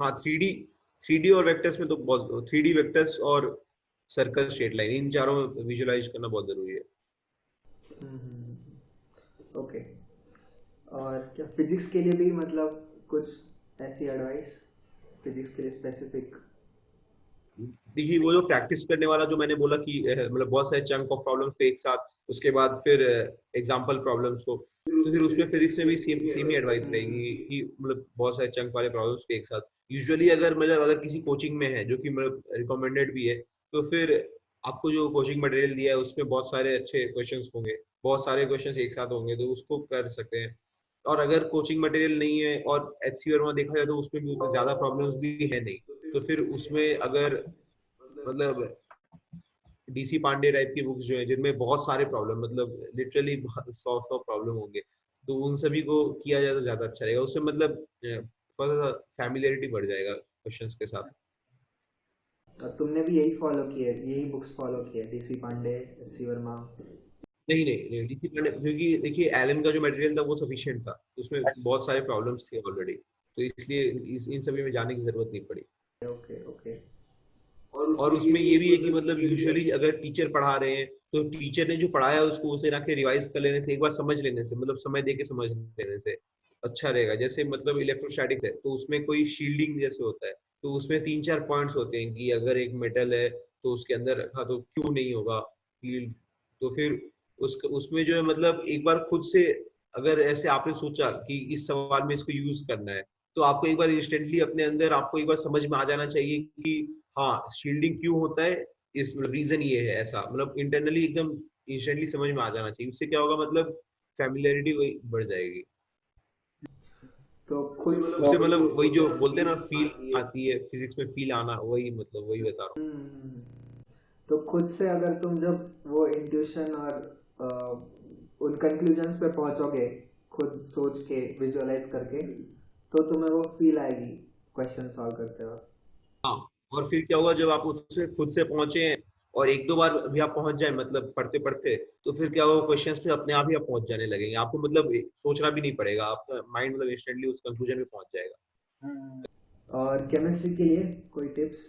[SPEAKER 2] हाँ, थ्री डी और वेक्टर्स में तो बहुत, थ्री डी वेक्टर्स और सर्कल स्ट्रेट लाइन, इन चारों में विजुअलाइज करना बहुत जरूरी है।
[SPEAKER 1] ओके, और क्या फिजिक्स के लिए भी मतलब कुछ ऐसी एडवाइस, फिजिक्स के लिए स्पेसिफिक?
[SPEAKER 2] देखिए वो जो प्रैक्टिस करने वाला जो मैंने बोला कि मतलब बहुत सारे चंक ऑफ प्रॉब्लम्स पे एक साथ, उसके बाद फिर एग्जांपल प्रॉब्लम्स को, तो फिर उसमें फिजिक्स में भी सेम ही एडवाइस रहेगी कि मतलब बहुत सारे चंक वाले प्रॉब्लम्स पे एक साथ। यूजुअली अगर मतलब अगर किसी कोचिंग में है जो कि मतलब रिकमेंडेड भी है, तो फिर आपको जो कोचिंग मटेरियल दिया है उसमें बहुत सारे अच्छे क्वेश्चंस होंगे, बहुत सारे क्वेश्चंस एक साथ होंगे, तो उसको कर सकते हैं। और अगर कोचिंग मटेरियल नहीं है और एचसी वर्मा देखा जाए तो उसमें भी उतनी ज्यादा प्रॉब्लम्स भी है नहीं, तो फिर उसमें अगर मतलब डीसी पांडे टाइप की बुक्स जो है जिनमें बहुत सारे प्रॉब्लम मतलब लिटरली 100 प्रॉब्लम होंगे, तो उन सभी को किया जाए तो ज्यादा अच्छा रहेगा, उससे मतलब थोड़ा सा फैमिलियरिटी बढ़ जाएगा क्वेश्चंस के साथ।
[SPEAKER 1] और तुमने भी यही फॉलो किया, यही बुक्स फॉलो किया, डीसी पांडे, सी वर्मा?
[SPEAKER 2] नहीं नहीं नहीं, डीसी पांडे क्योंकि देखिए एलन का जो मटेरियल था वो सफिशिएंट था, उसमें बहुत सारे प्रॉब्लम्स थे ऑलरेडी, तो इसलिए इन सभी में जाने की जरूरत नहीं पड़ी।
[SPEAKER 1] Okay okay.
[SPEAKER 2] और उसमें ये भी है कि मतलब यूजुअली अगर टीचर पढ़ा रहे हैं तो टीचर ने जो पढ़ाया है उसको उसे रख के रिवाइज कर लेने से, एक बार समझ लेने से, मतलब समय दे के समझ लेने से अच्छा रहेगा। जैसे मतलब इलेक्ट्रोस्टैटिक्स है तो उसमें कोई शील्डिंग जैसे होता है, तो उसमें 3-4 पॉइंट्स होते हैं कि अगर एक मेटल है तो उसके अंदर रखा तो क्यों नहीं होगा फील्ड, तो फिर उसमें जो है मतलब एक बार खुद से अगर ऐसे आपने सोचा कि इस सवाल में इसको यूज करना है, तो आपको एक बार इंस्टेंटली अपने अंदर आपको एक बार समझ में आ जाना चाहिए कि हाँ शील्डिंग क्यों होता है, इस रीजन ये है, ऐसा मतलब इंटरनली एकदम इंस्टेंटली समझ में आ जाना चाहिए। उससे क्या होगा मतलब फैमिलियरिटी वही बढ़ जाएगी,
[SPEAKER 1] तो खुद
[SPEAKER 2] उससे मतलब वही जो बोलते हैं ना फील आती है फिजिक्स में, फील आना, वही मतलब वही बता रहा हूँ।
[SPEAKER 1] तो खुद से अगर तुम जब वो इंट्यूशन और उन कंक्लूजन्स पे पहुंचोगे, खुद सोच के विजुअलाइज करके, तो तुम्हें वो फील आएगी क्वेश्चन सॉल्व करते वक्त।
[SPEAKER 2] हाँ, और फिर क्या होगा जब आप उससे खुद से पहुंचे हैं और एक दो बार भी आप पहुंच जाए मतलब पढ़ते पढ़ते, तो फिर क्या होगा क्वेश्चंस पे अपने आप ही आप पहुंच जाने लगेंगे, आपको मतलब सोचना भी नहीं पड़ेगा, आपका माइंड मतलब इंस्टेंटली उस कंक्लूजन में पहुंच जाएगा।
[SPEAKER 1] और केमिस्ट्री के लिए कोई टिप्स?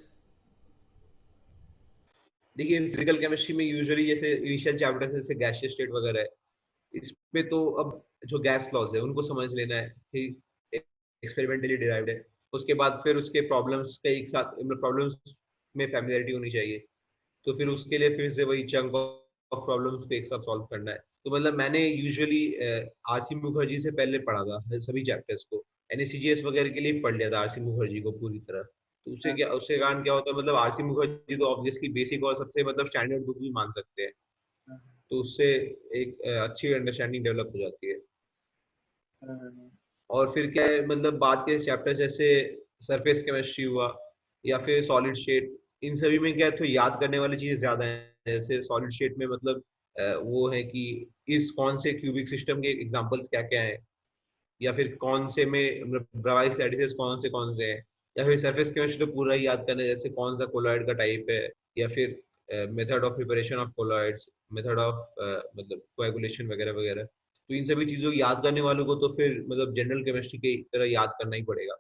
[SPEAKER 2] देखिए फिजिकल केमिस्ट्री में यूजुअली जैसे इनिशियल चैप्टर्स जैसे गैसियस स्टेट वगैरह है, इसमें तो अब जो गैस लॉज है उनको समझ लेना है, फिर एक्सपेरिमेंटली डिराइव्ड है, उसके बाद फिर उसके प्रॉब्लम्स के एक साथ मतलब प्रॉब्लम्स में फैमिलियरिटी होनी चाहिए, तो फिर उसके लिए फिर से वही चंक ऑफ प्रॉब्लम्स को एक साथ सॉल्व करना है। तो मतलब मैंने यूजुअली आरसी मुखर्जी से पहले पढ़ा था सभी चैप्टर्स को, एनएसीजीएस वगैरह के लिए पढ़ लिया था आरसी मुखर्जी को पूरी तरह, तो उससे कारण क्या होता है मतलब आरसी मुखर्जी तो ऑब्वियसली बेसिक और सबसे मतलब स्टैंडर्ड बुक भी मान सकते हैं, तो उससे एक अच्छी अंडरस्टैंडिंग डेवलप हो जाती है। और फिर क्या है मतलब बाद के चैप्टर जैसे सरफेस केमिस्ट्री हुआ या फिर सॉलिड स्टेट, इन सभी में क्या है तो याद करने वाली चीजें ज्यादा हैं। जैसे सॉलिड स्टेट में मतलब वो है कि इस कौन से क्यूबिक सिस्टम के एग्जांपल्स क्या क्या हैं, या फिर कौन से में मतलब ब्राइस लैटिसेस कौन से हैं, या फिर सरफेस केमिस्ट्री तो पूरा ही याद करना है, जैसे कौन सा कोलॉइड का टाइप है, या फिर method of preparation of colloids, method of मतलब कोएगुलेशन वगैरह वगैरह, तो इन सभी चीजों को याद करने वालों को तो फिर मतलब जनरल केमिस्ट्री की तरह याद करना ही पड़ेगा।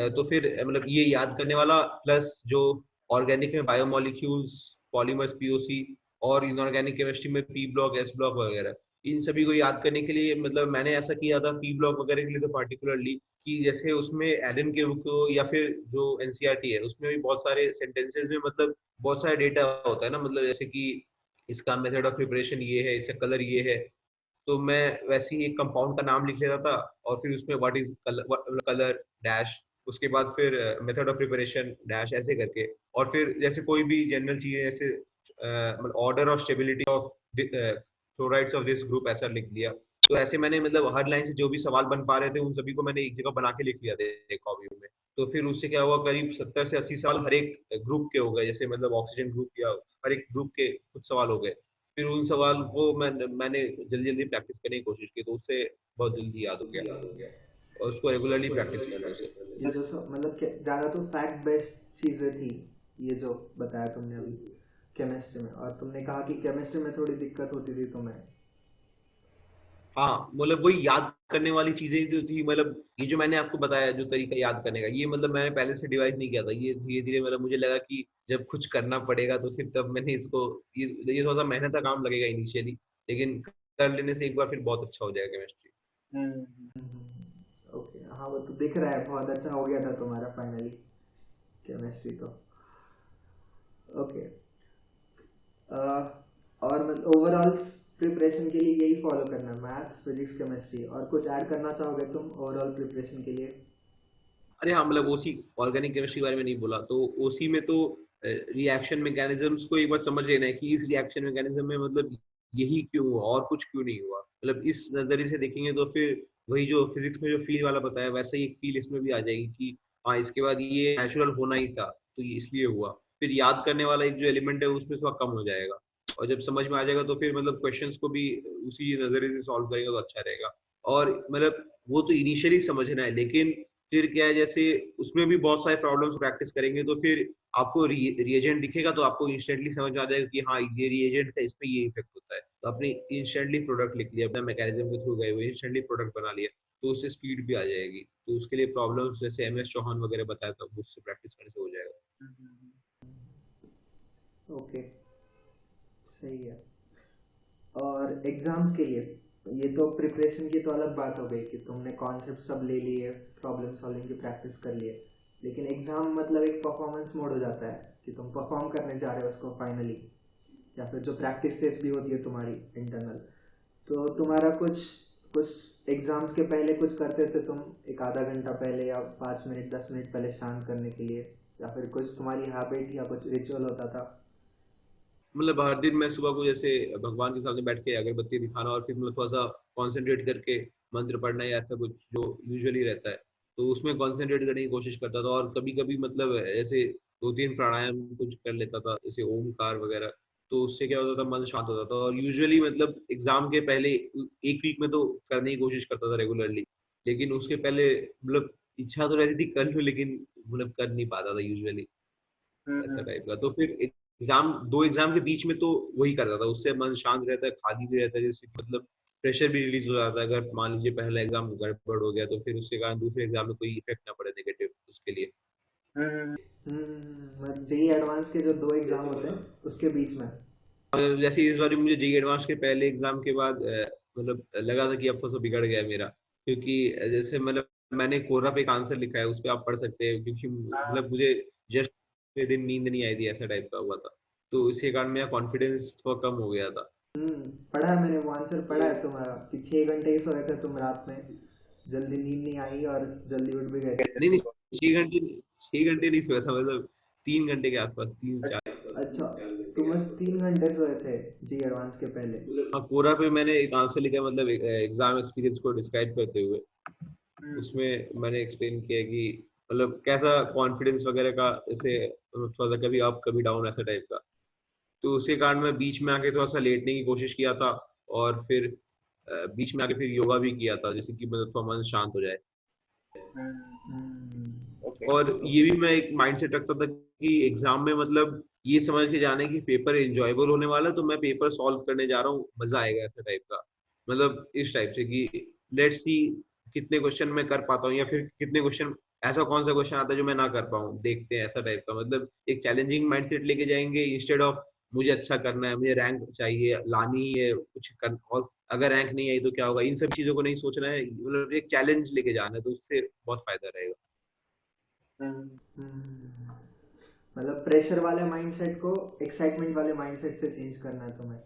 [SPEAKER 2] तो फिर मतलब ये याद करने वाला प्लस जो ऑर्गेनिक में बायोमोलिक्यूल्स, पॉलीमर्स, पीओसी, और इनऑर्गेनिक केमिस्ट्री में पी ब्लॉक, एस ब्लॉक वगैरह, इन सभी को याद करने के लिए मतलब मैंने ऐसा किया था पी ब्लॉक वगैरह के लिए तो पार्टिकुलरली, कि जैसे उसमें एलन के बुक या फिर जो एनसीईआरटी है उसमें भी बहुत सारे सेंटेंसेस में मतलब बहुत सारा डेटा होता है ना, मतलब जैसे कि इसका मेथड ऑफ प्रिपरेशन ये है, इसका कलर ये है, तो मैं वैसे ही एक कंपाउंड का नाम लिख लेता था और फिर उसमें व्हाट इज कलर डैश, उसके बाद फिर मेथड ऑफ प्रिपरेशन डैश, ऐसे करके, और फिर जैसे कोई भी जनरल चीजें जैसे मतलब order of stability of chlorides of this group ऐसा लिख दिया, तो ऐसे मैंने मतलब हर लाइन से जो भी सवाल बन पा रहे थे उन सभी को मैंने एक जगह बना के लिख लिया था एक कॉपी में। तो फिर उससे क्या हुआ, करीब 70 से 80 सवाल हर एक ग्रुप के हो गए, जैसे मतलब ऑक्सीजन ग्रुप या हर एक ग्रुप के कुछ सवाल हो गए। फिर उन सवाल को मैंने जल्दी जल्दी प्रैक्टिस करने की कोशिश की, तो उससे बहुत जल्दी याद हो गया और उसको रेगुलरली प्रैक्टिस करने से।
[SPEAKER 1] ये जो मतलब ज़्यादा तो फैक्ट बेस्ड चीज़ें थी, ये जो बताया तुमने अभी केमिस्ट्री में, और तुमने कहा कि केमिस्ट्री में थोड़ी दिक्कत होती थी तुम्हें।
[SPEAKER 2] हाँ मतलब वही याद करने वाली चीजें जो थी, मतलब ये जो मैंने आपको बताया जो तरीका याद करने का, ये मतलब मैंने पहले से डिवाइस नहीं किया था, ये धीरे धीरे मतलब मुझे लगा कि जब कुछ करना पड़ेगा तो फिर तब मैंने इसको, ये थोड़ा सा मेहनत का काम लगेगा इनिशियली, लेकिन कर लेने से एक बार फिर बहुत अच्छा हो जाएगा केमिस्ट्री।
[SPEAKER 1] ओके, हाँ वो तो दिख रहा है, बहुत अच्छा हो गया था तुम्हारा फाइनली केमिस्ट्री तो। ओके, और मतलब ओवरऑल प्रिपरेशन के लिए यही फॉलो करना है, मैथ्स फिजिक्स केमिस्ट्री, और कुछ ऐड करना चाहोगे तुम ओवरऑल प्रिपरेशन के लिए?
[SPEAKER 2] अरे हाँ, मतलब ओसी ऑर्गेनिक केमिस्ट्री के बारे में नहीं बोला, तो ओसी में तो रिएक्शन मैकेनिज्म्स को एक बार समझ लेना है कि इस रिएक्शन मैकेनिज्म में मतलब यही क्यों हुआ और कुछ क्यों नहीं हुआ, मतलब इस नजरिए से देखेंगे तो फिर वही जो फिजिक्स में जो फील वाला बताया वैसा ही एक फील इसमें भी आ जाएगी कि हाँ इसके बाद ये नेचुरल होना ही था तो ये इसलिए हुआ। फिर याद करने वाला एक जो एलिमेंट है उसमें थोड़ा कम हो जाएगा, और जब समझ में आ जाएगा तो फिर मतलब क्वेश्चंस को भी उसी नजरिए से सॉल्व करेंगे तो अच्छा रहेगा। और मतलब वो तो इनिशियली समझना है, लेकिन फिर क्या है, जैसे उसमें भी बहुत सारे प्रॉब्लम्स प्रैक्टिस करेंगे तो फिर आपको रिएजेंट दिखेगा तो आपको इंस्टेंटली समझ में आ जाएगा कि हाँ ये रिएजेंट है, इसमें ये इफेक्ट होता है, तो आपने इंस्टेंटली प्रोडक्ट लिख लिया, अपना मैकेनिज्म के थ्रू गए हुए इंस्टेंटली प्रोडक्ट बना लिया, तो उससे स्पीड भी आ जाएगी। तो उसके लिए प्रॉब्लम्स जैसे एमएस चौहान वगैरह बताया था उससे प्रैक्टिस करने से हो जाएगा।
[SPEAKER 1] ओके, सही है। और एग्जाम्स के लिए, ये तो प्रिपरेशन की तो अलग बात हो गई कि तुमने कॉन्सेप्ट सब ले लिए, प्रॉब्लम सॉल्विंग की प्रैक्टिस कर लिए, लेकिन एग्ज़ाम मतलब एक परफॉर्मेंस मोड हो जाता है कि तुम परफॉर्म करने जा रहे हो उसको फाइनली, या फिर जो प्रैक्टिस टेस्ट भी होती है तुम्हारी इंटरनल। तो तुम्हारा कुछ कुछ एग्ज़ाम्स के पहले कुछ करते थे तुम, एक आधा घंटा पहले या 5 मिनट 10 मिनट पहले शांत करने के लिए, या फिर कुछ तुम्हारी हैबिट या कुछ रिचुअल होता था?
[SPEAKER 2] मतलब हर दिन मैं सुबह को जैसे भगवान के सामने बैठ के अगरबत्ती दिखाना और फिर मतलब थोड़ा सा कॉन्सेंट्रेट करके मंत्र पढ़ना या ऐसा कुछ जो यूजुअली रहता है, तो उसमें कॉन्सेंट्रेट करने की कोशिश करता था। और कभी कभी मतलब ऐसे 2-3 प्राणायाम कुछ कर लेता था जैसे ओमकार वगैरह, तो उससे क्या होता था मन शांत होता था। और यूजुअली मतलब एग्जाम के पहले एक वीक में तो करने की कोशिश करता था रेगुलरली, लेकिन उसके पहले मतलब इच्छा तो रहती थी कर लूं, लेकिन मतलब कर नहीं पाता था यूजुअली, ऐसा टाइप का। तो फिर दो एग्जाम के बीच में तो वही करता था, उससे मन शांत रहता है, खाली भी रहता है, जैसे कि मतलब प्रेशर भी रिलीज हो जाता है। अगर मान लीजिए पहला एग्जाम गड़बड़ हो गया तो फिर उसके कारण दूसरे एग्जाम में कोई इफेक्ट ना पड़े नेगेटिव उसके लिए।
[SPEAKER 1] जेई एडवांस के जो 2 एग्ज़ाम होते हैं उसके बीच में।
[SPEAKER 2] और जैसे इस बार मुझे जेई एडवांस के पहले एग्जाम के बाद मतलब लगा था कि अब तो बिगड़ गया मेरा, क्योंकि जैसे मतलब मैंने कोरा पे एक आंसर लिखा है, उस पर आप पढ़ सकते हैं, क्योंकि मतलब मुझे जस्ट दिन नींद नहीं आई थी, ऐसा टाइप का हुआ था, तो इसी कारण मेरा कॉन्फिडेंस थोड़ा कम हो गया था।
[SPEAKER 1] पढ़ा है मैंने, वो आंसर पढ़ा है तुम्हारा कि 6 घंटे ही सोए थे तुम रात में, जल्दी नींद नहीं आई और जल्दी उठ भी गए थे।
[SPEAKER 2] नहीं नहीं, 6 घंटे, 6 घंटे नहीं सोया था, मतलब 3 घंटे के आसपास, 3-4।
[SPEAKER 1] अच्छा, तुम बस 3 घंटे सोए थे जी एडवांस के पहले?
[SPEAKER 2] हाँ, कोरा पे मैंने एक आंसर लिखा है, मतलब एग्जाम एक्सपीरियंस को डिस्क्राइब करते हुए उसमें मैंने एक्सप्लेन किया कि मतलब कैसा कॉन्फिडेंस वगैरह का, जैसे थोड़ा सा कभी अप कभी डाउन ऐसा टाइप का। तो उसी कारण मैं बीच में आके थोड़ा सा लेटने की कोशिश किया था, और फिर बीच में आके फिर योगा भी किया था, जैसे कि मतलब थोड़ा मन शांत हो जाए।
[SPEAKER 4] ओके।
[SPEAKER 2] और ये भी मैं एक माइंडसेट रखता था कि एग्जाम में मतलब ये समझ के जाना है कि पेपर एंजॉयबल होने वाला है, तो मैं पेपर सॉल्व करने जा रहा हूँ, मजा आएगा, ऐसा टाइप का। मतलब इस टाइप से कि लेट्स सी कितने क्वेश्चन मैं कर पाता हूँ, या फिर कितने क्वेश्चन, ऐसा कौन सा क्वेश्चन आता है जो मैं ना कर पाऊँ, देखते हैं, ऐसा टाइप का। मतलब एक चैलेंजिंग माइंडसेट लेके जाएंगे, इंस्टेड ऑफ मुझे अच्छा करना है, मुझे रैंक चाहिए, लानी ही है कुछ कर, और अगर रैंक नहीं आई तो क्या होगा, इन सब चीजों को नहीं सोचना है, मतलब एक चैलेंज लेके जाना है, तो उससे बहुत फायदा रहेगा।
[SPEAKER 1] मतलब प्रेशर वाले माइंडसेट को एक्साइटमेंट वाले माइंडसेट से चेंज करना है तुम्हें,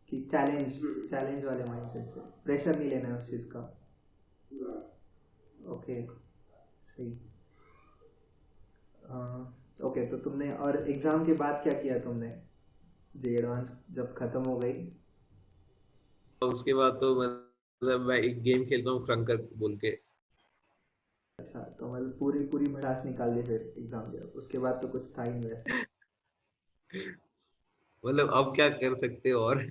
[SPEAKER 1] कि चैलेंज चैलेंज वाले माइंडसेट से, प्रेशर नहीं लेना है उस चीज़ का। ओके, सही। ओके, तो तुमने और एग्ज़ाम के बाद क्या किया तुमने, जे एडवांस जब ख़त्म हो गई?
[SPEAKER 2] उसके बाद तो मैं मतलब मैं एक गेम खेलता हूँ फ्रंकर बोल के।
[SPEAKER 1] अच्छा, तो मतलब पूरी पूरी भड़ास निकाल दी फिर एग्जाम के, उसके बाद तो कुछ था ही नहीं वैसे।
[SPEAKER 2] मतलब अब क्या कर सकते हो और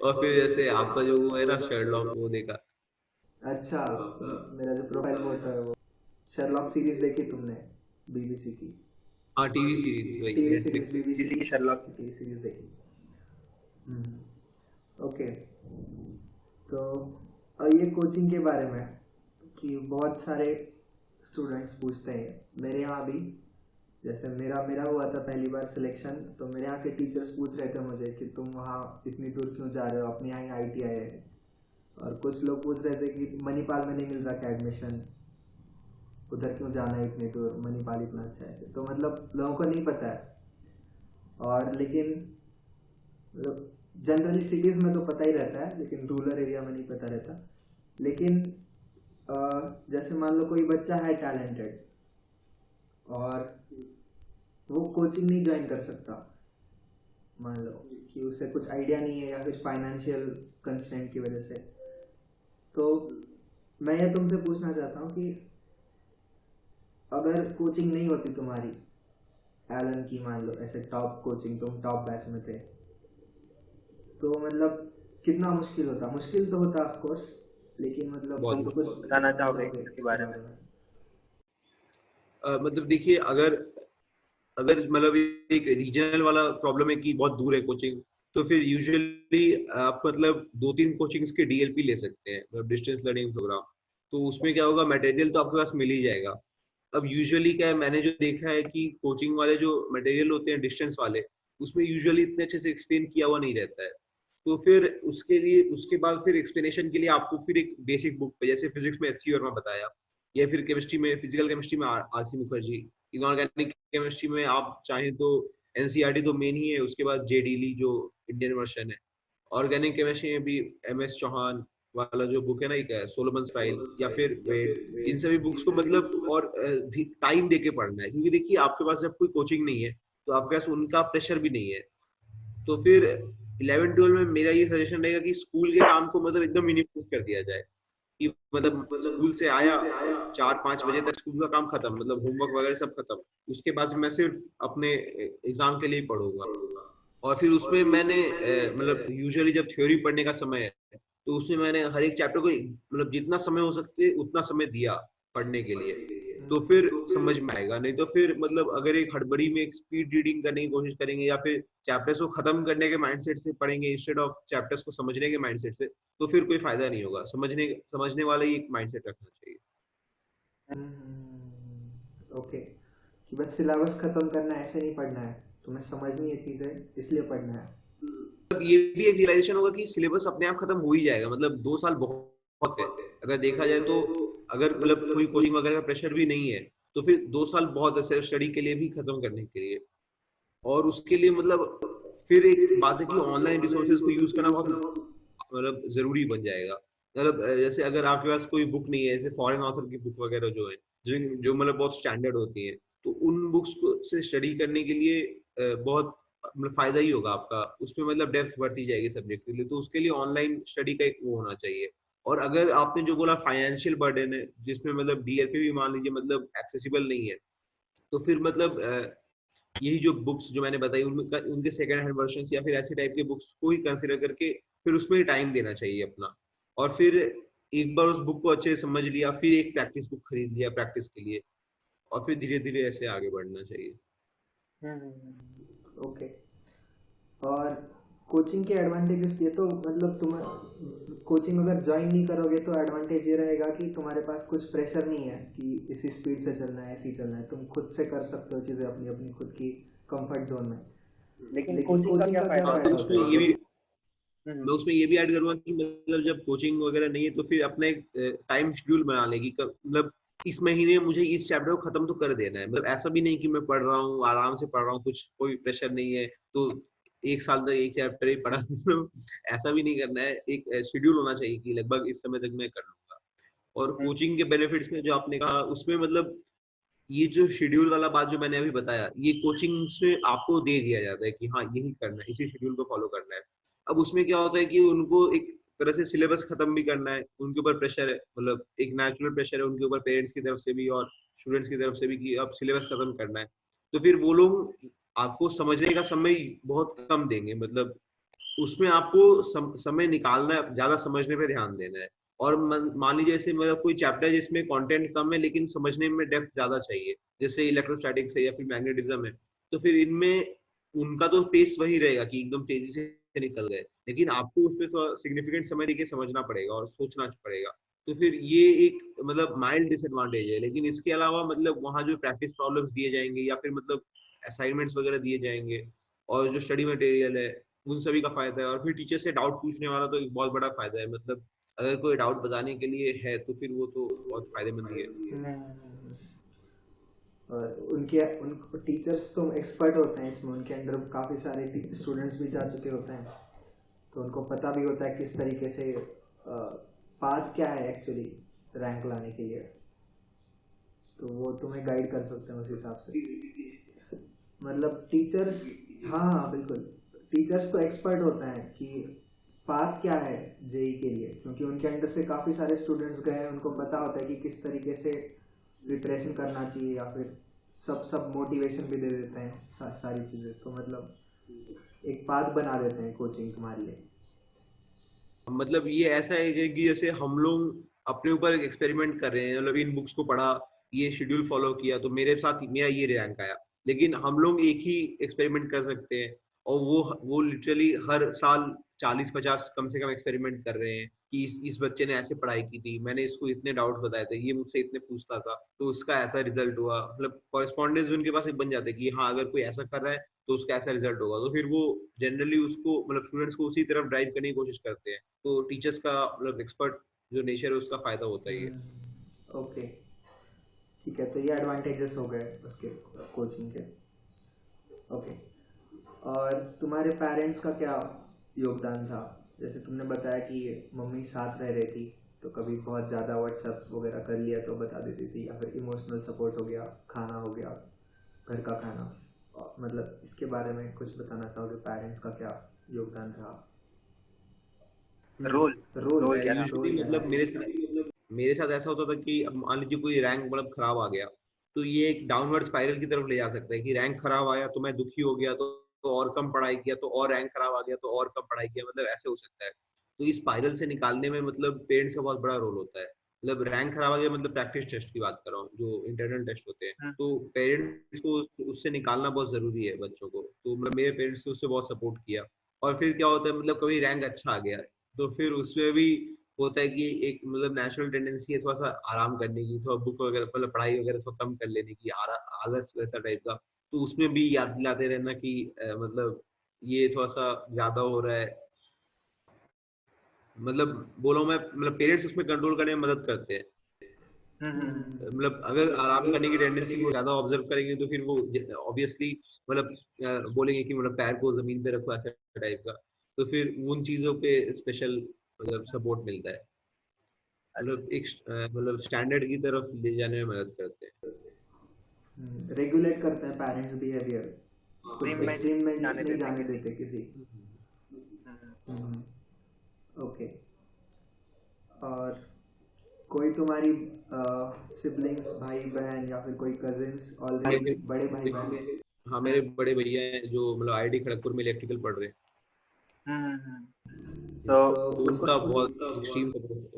[SPEAKER 2] और फिर जैसे आपका जो वो है ना शर्लॉक, वो देखा।
[SPEAKER 1] अच्छा, मेरा जो प्रोफाइल फोटो है वो शर्लॉक सीरीज देखी तुमने, बीबीसी की?
[SPEAKER 2] हाँ, टीवी सीरीज वही
[SPEAKER 1] टीवी सीरीज,
[SPEAKER 2] नेटफ्लिक्स।
[SPEAKER 1] बीबीसी
[SPEAKER 4] किसी
[SPEAKER 1] की
[SPEAKER 4] की शर्लॉक।
[SPEAKER 1] की टीवी सीरीज देखी। ओके। तो और ये कोचिंग के बारे में कि बहुत सारे स्टूडेंट्स पूछते हैं मेरे यहाँ भी, जैसे मेरा मेरा हुआ था पहली बार सिलेक्शन, तो मेरे यहाँ के टीचर्स पूछ रहे थे मुझे कि तुम वहाँ इतनी दूर क्यों जा रहे हो, अपने यहाँ ही ITI है। और कुछ लोग पूछ रहे थे कि मणिपाल में नहीं मिल रहा क्या एडमिशन, उधर क्यों जाना है इतनी दूर, मणिपाल इतना अच्छा है ऐसे। तो मतलब लोगों को नहीं पता है। और लेकिन मतलब जनरली सिटीज़ में तो पता ही रहता है, लेकिन रूरल एरिया में नहीं पता रहता। लेकिन जैसे मान लो कोई बच्चा है टैलेंटेड और वो कोचिंग नहीं ज्वाइन कर सकता, मान लो कि उसे कुछ आइडिया नहीं है या फिर फाइनेंशियल कंस्ट्रेंट की वजह से, तो मैं ये तुमसे पूछना चाहता हूँ कि अगर कोचिंग नहीं होती तुम्हारी, एलन की मान लो ऐसे टॉप कोचिंग, तुम टॉप बैच में थे, तो मतलब कितना मुश्किल होता? मुश्किल तो होता ऑफ कोर्स, लेकिन मतलब
[SPEAKER 2] बहुत
[SPEAKER 1] तुम कुछ
[SPEAKER 4] बताना चाहोगे
[SPEAKER 1] चाहोगे
[SPEAKER 4] इसके
[SPEAKER 1] इसके
[SPEAKER 4] बारे में?
[SPEAKER 1] बारे में?
[SPEAKER 2] मतलब देखिए, अगर अगर मतलब एक रीजनल वाला प्रॉब्लम है कि बहुत दूर है कोचिंग, तो फिर यूजुअली आप मतलब 2-3 कोचिंग्स के DLP ले सकते हैं, मतलब डिस्टेंस लर्निंग प्रोग्राम। तो उसमें क्या होगा, मटेरियल तो आपके पास मिल ही जाएगा। अब यूजुअली क्या है, मैंने जो देखा है कि कोचिंग वाले जो मटेरियल होते हैं डिस्टेंस वाले, उसमें यूजुअली इतने अच्छे से एक्सप्लेन किया हुआ नहीं रहता है। तो फिर उसके लिए, उसके बाद फिर एक्सप्लेनेशन के लिए आपको फिर एक बेसिक बुक पे, जैसे फिजिक्स में SC वर्मा बताया, या फिर केमिस्ट्री में, फिजिकल केमिस्ट्री में RC मुखर्जी, इनऑर्गेनिक केमिस्ट्री में आप चाहें तो NCERT तो मेन ही है, उसके बाद JDLE जो इंडियन वर्जन है। ऑर्गेनिक केमिस्ट्री में भी MS चौहान वाला जो बुक है ना, एक सोलोमन स्टाइल या फिर वेट, इन सभी बुक्स को मतलब और टाइम देके पढ़ना है, क्योंकि देखिए आपके पास जब कोई कोचिंग नहीं है तो आपके पास उनका प्रेशर भी नहीं है। तो फिर 11-12 में मेरा ये सजेशन रहेगा कि स्कूल के काम को मतलब एकदम मिनिमाइज कर दिया जाए, कि मतलब स्कूल से आया 4-5 बजे तक स्कूल का काम खत्म, मतलब होमवर्क वगैरह सब खत्म। उसके बाद मैं सिर्फ अपने एग्जाम के लिए पढ़ूंगा। और फिर उसमें मैंने मतलब यूजुअली जब थ्योरी पढ़ने का समय है, तो उसमें मैंने हर एक चैप्टर को मतलब जितना समय हो सकते उतना समय दिया पढ़ने के लिए। तो फिर समझ में आएगा, नहीं तो फिर मतलब अगर एक हड़बड़ी में एक स्पीड रीडिंग करने की कोशिश करेंगे या फिर चैप्टर्स को खत्म करने के माइंडसेट से पढ़ेंगे इंस्टेड ऑफ चैप्टर्स को समझने के माइंडसेट से, तो फिर कोई फायदा नहीं होगा। समझने वाला ही एक माइंडसेट रखना चाहिए।
[SPEAKER 1] ओके, कि बस सिलेबस खत्म करना है, ऐसे नहीं पढ़ना है, तुम्हें समझनी है चीज़ें इसलिए पढ़ना है।
[SPEAKER 2] मतलब ये भी एक रियलाइजेशन होगा कि सिलेबस अपने आप खत्म हो ही जाएगा, मतलब 2 साल बहुत है अगर देखा जाए तो। अगर मतलब कोई कोचिंग वगैरह का प्रेशर भी नहीं है, तो फिर 2 साल बहुत है सेल्फ स्टडी के लिए भी खत्म करने के लिए। और उसके लिए मतलब फिर एक बात है कि ऑनलाइन रिसोर्सेज को यूज करना बहुत मतलब जरूरी बन जाएगा। मतलब जैसे अगर आपके पास कोई बुक नहीं है, जैसे फॉरेन ऑथर की बुक वगैरह जो है, जो मतलब बहुत स्टैंडर्ड होती है, तो उन बुक्स को से स्टडी करने के लिए बहुत मतलब फायदा ही होगा आपका, उसमें मतलब डेप्थ बढ़ती जाएगी सब्जेक्ट के लिए। तो उसके लिए ऑनलाइन स्टडी का एक वो होना चाहिए। और अगर आपने जो बोला फाइनेंशियल बर्डन है, जिसमें मतलब DLP भी मान लीजिए मतलब एक्सेसिबल नहीं है, तो फिर मतलब यही जो बुक्स जो मैंने बताई उनके सेकंड हैंड वर्जन या फिर ऐसे टाइप के बुक्स को ही कंसिडर करके फिर उसमें टाइम देना चाहिए अपना। और फिर एक बार उस बुक को अच्छे से समझ लिया, फिर एक प्रैक्टिस बुक खरीद लिया प्रैक्टिस के लिए, और फिर धीरे धीरे ऐसे आगे बढ़ना चाहिए।
[SPEAKER 1] ओके। और कोचिंग के एडवांटेजेस ये तो मतलब तुम्हें कोचिंग अगर ज्वाइन नहीं करोगे तो एडवांटेज ये रहेगा कि तुम्हारे पास कुछ प्रेशर नहीं है कि इसी स्पीड से चलना है, ऐसे ही चलना है, तुम खुद से कर सकते हो चीज़ें अपनी अपनी खुद की कंफर्ट जोन में।
[SPEAKER 4] लेकिन
[SPEAKER 1] कोचिंग का क्या
[SPEAKER 2] हाँ,
[SPEAKER 1] फायदा
[SPEAKER 2] तो
[SPEAKER 1] होता
[SPEAKER 2] उसमें
[SPEAKER 1] है?
[SPEAKER 2] ये भी मैं उसमें ये भी ऐड करूंगा कि मतलब जब कोचिंग वगैरह नहीं है तो फिर अपना एक टाइम शेड्यूल बना लेगी, मतलब इस महीने मुझे इस चैप्टर को खत्म तो कर देना है। मतलब ऐसा भी नहीं कि मैं पढ़ रहा हूँ आराम से पढ़ रहा हूँ, कुछ कोई प्रेशर नहीं है तो 1 साल तक एक चैप्टर ही पढ़ा मतलब ऐसा भी नहीं करना है। एक शेड्यूल होना चाहिए कि लगभग इस समय तक मैं कर लूंगा। और कोचिंग के बेनिफिट्स में जो आपने कहा, उसमें मतलब ये जो शेड्यूल वाला बात जो मैंने अभी बताया, ये कोचिंग से आपको दे दिया जाता है कि हाँ यही करना है, इसी शेड्यूल को फॉलो करना है। अब उसमें क्या होता है कि उनको एक तरह से सिलेबस खत्म भी करना है, उनके ऊपर प्रेशर है, मतलब एक नेचुरल प्रेशर है उनके ऊपर पेरेंट्स की तरफ से भी और स्टूडेंट्स की तरफ से भी कि अब सिलेबस खत्म करना है। तो फिर वो लोग आपको समझने का समय बहुत कम देंगे, मतलब उसमें आपको समय निकालना है, ज्यादा समझने पे ध्यान देना है। और मान लीजिए जैसे मतलब कोई चैप्टर है जिसमें कंटेंट कम है लेकिन समझने में डेप्थ ज्यादा चाहिए, जैसे इलेक्ट्रोस्टैटिक्स है या फिर मैग्नेटिज्म है, तो फिर इनमें उनका तो पेस वही रहेगा कि एकदम तेजी से निकल गए, लेकिन आपको उसमें थोड़ा सिग्निफिकेंट समय देके समझना पड़ेगा और सोचना पड़ेगा। तो फिर ये एक मतलब माइल्ड डिसएडवांटेज है। लेकिन इसके अलावा मतलब वहाँ जो प्रैक्टिस प्रॉब्लम्स दिए जाएंगे या फिर मतलब असाइनमेंट्स वगैरह दिए जाएंगे और जो स्टडी मटेरियल है उन सभी का फायदा है। और फिर टीचर से डाउट पूछने वाला तो एक बहुत बड़ा फायदा है, मतलब अगर कोई डाउट बताने के लिए है तो फिर वो तो बहुत फायदेमंद ही है।
[SPEAKER 1] और उनके उन टीचर्स तो एक्सपर्ट होते हैं इसमें, उनके अंडर काफ़ी सारे स्टूडेंट्स भी जा चुके होते हैं, तो उनको पता भी होता है किस तरीके से पाथ क्या है एक्चुअली रैंक लाने के लिए, तो वो तुम्हें गाइड कर सकते हैं उस हिसाब से। मतलब टीचर्स, हाँ हाँ बिल्कुल, टीचर्स तो एक्सपर्ट होते हैं कि पाथ क्या है जेई के लिए, क्योंकि उनके अंडर से काफ़ी सारे स्टूडेंट्स गए हैं, उनको पता होता है कि किस तरीके से प्रिपरेशन करना चाहिए, या फिर सब मोटिवेशन भी दे देते हैं सारी चीज़ें, तो मतलब एक पाथ बना देते हैं कोचिंग तुम्हारे लिए।
[SPEAKER 2] मतलब ये ऐसा है कि जैसे हम लोग अपने ऊपर एक्सपेरिमेंट कर रहे हैं, मतलब इन बुक्स को पढ़ा, ये शेड्यूल फॉलो किया तो मेरे साथ मेरा ये रैंक आया, लेकिन हम लोग एक ही एक्सपेरिमेंट कर सकते हैं और वो लिटरली हर साल 40-50 कम से कम एक्सपेरिमेंट कर रहे हैं कि इस बच्चे ने ऐसे पढ़ाई की थी, मैंने इसको इतने डाउट बताए थे, ये मुझसे इतने पूछता था तो उसका ऐसा रिजल्ट हुआ, मतलब कॉरेस्पॉन्डेंस उनके पास एक बन जाता है कि हाँ अगर कोई ऐसा कर रहा है तो उसका ऐसा रिजल्ट होगा। तो फिर वो जनरली उसको मतलब स्टूडेंट्स को उसी तरफ ड्राइव करने की कोशिश करते हैं, तो टीचर्स का मतलब एक्सपर्ट जो नेचर है उसका फायदा होता ही है।
[SPEAKER 1] ओके ठीक है, तो ये एडवांटेजेस हो गए उसके कोचिंग के। ओके, और तुम्हारे पेरेंट्स का क्या योगदान था? जैसे तुमने बताया कि मम्मी साथ रह रही थी, तो कभी बहुत ज़्यादा व्हाट्सएप वगैरह कर लिया तो बता देती थी, या फिर इमोशनल सपोर्ट हो गया, खाना हो गया, घर का खाना, मतलब इसके बारे में कुछ बताना चाहोगे? पेरेंट्स का क्या योगदान रहा?
[SPEAKER 4] रोल
[SPEAKER 1] रोल
[SPEAKER 4] रोल क्या था?
[SPEAKER 2] यूजुअली मतलब मेरे साथ ऐसा होता था कि अब मान लीजिए कोई रैंक मतलब खराब आ गया, तो ये एक डाउनवर्ड स्पाइरल की तरफ ले जा सकता है कि रैंक खराब आया तो मैं दुखी हो गया, तो और कम पढ़ाई किया, तो और रैंक खराब आ गया तो और कम पढ़ाई किया, मतलब ऐसे हो सकता है। तो इस स्पाइरल से निकालने में मतलब पेरेंट्स का बहुत बड़ा रोल होता है। मतलब रैंक खराब आ गया मतलब प्रैक्टिस टेस्ट की बात कर रहा हूँ, जो इंटरनल टेस्ट होते हैं,
[SPEAKER 4] हम्म,
[SPEAKER 2] तो पेरेंट्स को उससे निकालना बहुत जरूरी है बच्चों को। तो मतलब मेरे पेरेंट्स ने उससे बहुत सपोर्ट किया। और फिर क्या होता है, मतलब कभी रैंक अच्छा आ गया तो फिर उसमें भी होता है कि एक मतलब नेचुरल टेंडेंसी है थोड़ा सा आराम करने की, थोड़ा बुक वगैरह मतलब पढ़ाई वगैरह थोड़ा कम कर लेने की, आलस वैसा टाइप का। तो उसमें भी याद दिलाते रहना कि मतलब ये थोड़ा सा ज्यादा हो रहा है, मतलब बोलो मैं मतलब पेरेंट्स उसमें कंट्रोल करने में मदद करते हैं। मतलब अगर आराम करने की टेंडेंसी को ज्यादा ऑब्जर्व करेंगे तो फिर वो ऑब्वियसली मतलब बोलेंगे कि मतलब पैर को जमीन पे रखो ऐसा टाइप का। तो फिर उन चीजों पे स्पेशल मतलब सपोर्ट मिलता है, मतलब एक मतलब स्टैंडर्ड की तरफ ले जाने में मदद करते हैं।
[SPEAKER 1] रेगुलेट करते हैं पेरेंट्स बिहेवियर, कुछ
[SPEAKER 4] एक्सट्रीम में
[SPEAKER 1] एक्सट्रीम में
[SPEAKER 4] जाने
[SPEAKER 1] नहीं
[SPEAKER 4] देते
[SPEAKER 1] जाने
[SPEAKER 4] किसी।
[SPEAKER 1] देते किसी। ओके, और कोई तुम्हारी सिबलिंग्स, भाई बहन या फिर कोई कजिन्स ऑलरेडी, बड़े भाई बहन?
[SPEAKER 2] हाँ मेरे बड़े भैया हैं जो मतलब आईआईटी खड़गपुर में इलेक्ट्रिकल पढ़ रहे हैं।
[SPEAKER 4] तो
[SPEAKER 1] तो
[SPEAKER 2] तो
[SPEAKER 1] उस
[SPEAKER 2] उनका
[SPEAKER 1] उस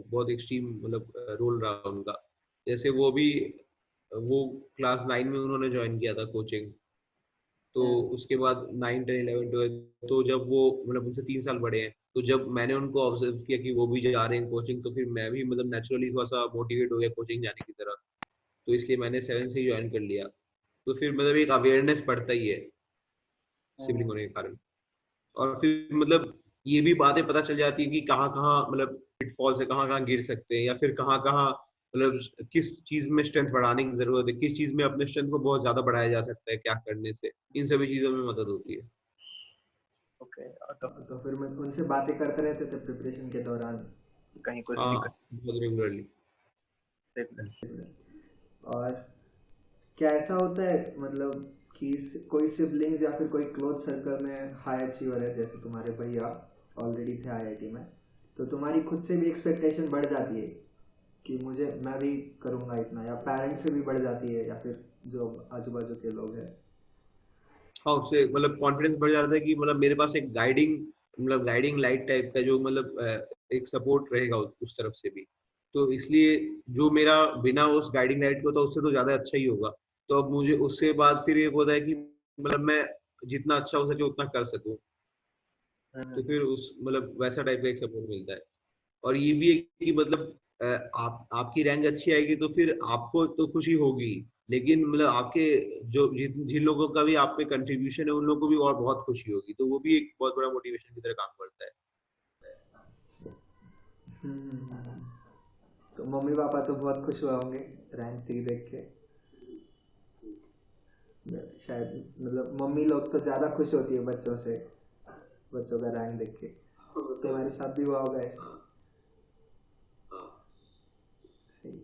[SPEAKER 2] बहुत एक्सट्रीम मतलब रोल रहा उनका। जैसे वो भी वो क्लास 9 में उन्होंने ज्वाइन किया था कोचिंग, तो उसके बाद 9 10 11 12, तो जब वो मतलब उनसे 3 साल बड़े हैं, तो जब मैंने उनको ऑब्जर्व किया कि वो भी जा रहे हैं कोचिंग, तो फिर मैं भी मतलब नेचुरली थोड़ा सा मोटिवेट हो गया कोचिंग जाने की तरफ। तो इसलिए मैंने 7 से ही ज्वाइन कर लिया। तो फिर मतलब एक अवेयरनेस बढ़ता ही है सिबलिंग होने के कारण। और फिर मतलब ये भी बातें पता चल जाती है कि कहाँ कहाँ मतलब पिटफॉल्स है, कहाँ कहाँ गिर सकते हैं, या फिर कहाँ कहाँ मतलब किस चीज में स्ट्रेंथ बढ़ाने की जरूरत है, किस चीज में अपने स्ट्रेंथ को बहुत ज्यादा बढ़ाया जा सकता है क्या करने से, इन सभी चीजों में मदद होती है।
[SPEAKER 4] ओके,
[SPEAKER 1] तो फिर मैं उनसे बातें करते रहते थे प्रिपरेशन के दौरान?
[SPEAKER 4] कहीं कुछ
[SPEAKER 2] हाँ
[SPEAKER 4] दिक्कत
[SPEAKER 2] बहुत रेगुलरली।
[SPEAKER 1] और क्या ऐसा होता है मतलब कि कोई सिबलिंग्स या फिर कोई क्लोज सर्कल में हाई अचीवर है, जैसे तुम्हारे भैया ऑलरेडी थे आईआईटी में, तो तुम्हारी खुद से भी एक्सपेक्टेशन बढ़ जाती है कि मैं भी करूँगा इतना, या पेरेंट्स से भी बढ़ जाती है, या फिर जो आजू बाजू के लोग हैं।
[SPEAKER 2] हाँ, उससे मतलब कॉन्फिडेंस बढ़ जाता है कि मतलब मेरे पास एक गाइडिंग लाइट टाइप का जो एक सपोर्ट रहेगा उस तरफ से भी। तो इसलिए जो मेरा बिना उस गाइडिंग लाइट को था उससे तो ज्यादा अच्छा ही होगा। तो अब मुझे उससे बाद फिर ये होता है कि मैं जितना अच्छा हो सके उतना कर सकूं। तो फिर उस वैसा टाइप का एक सपोर्ट मिलता है। और ये भी है कि आप आपकी रैंक अच्छी आएगी तो फिर आपको तो खुशी होगी, लेकिन आपके जो जिन लोगों का भी आप पे कंट्रीब्यूशन है उन लोगों को भी और बहुत खुशी होगी, तो वो भी एक बहुत बड़ा मोटिवेशन की तरह काम करता है।
[SPEAKER 1] तो मम्मी पापा तो बहुत खुश हुए होंगे रैंक 3 देख के। शायद मम्मी लोग तो ज़्यादा खुश होती है बच्चों का रैंक देख के। तुम्हारे साथ भी हुआ होगा ऐसा? सही।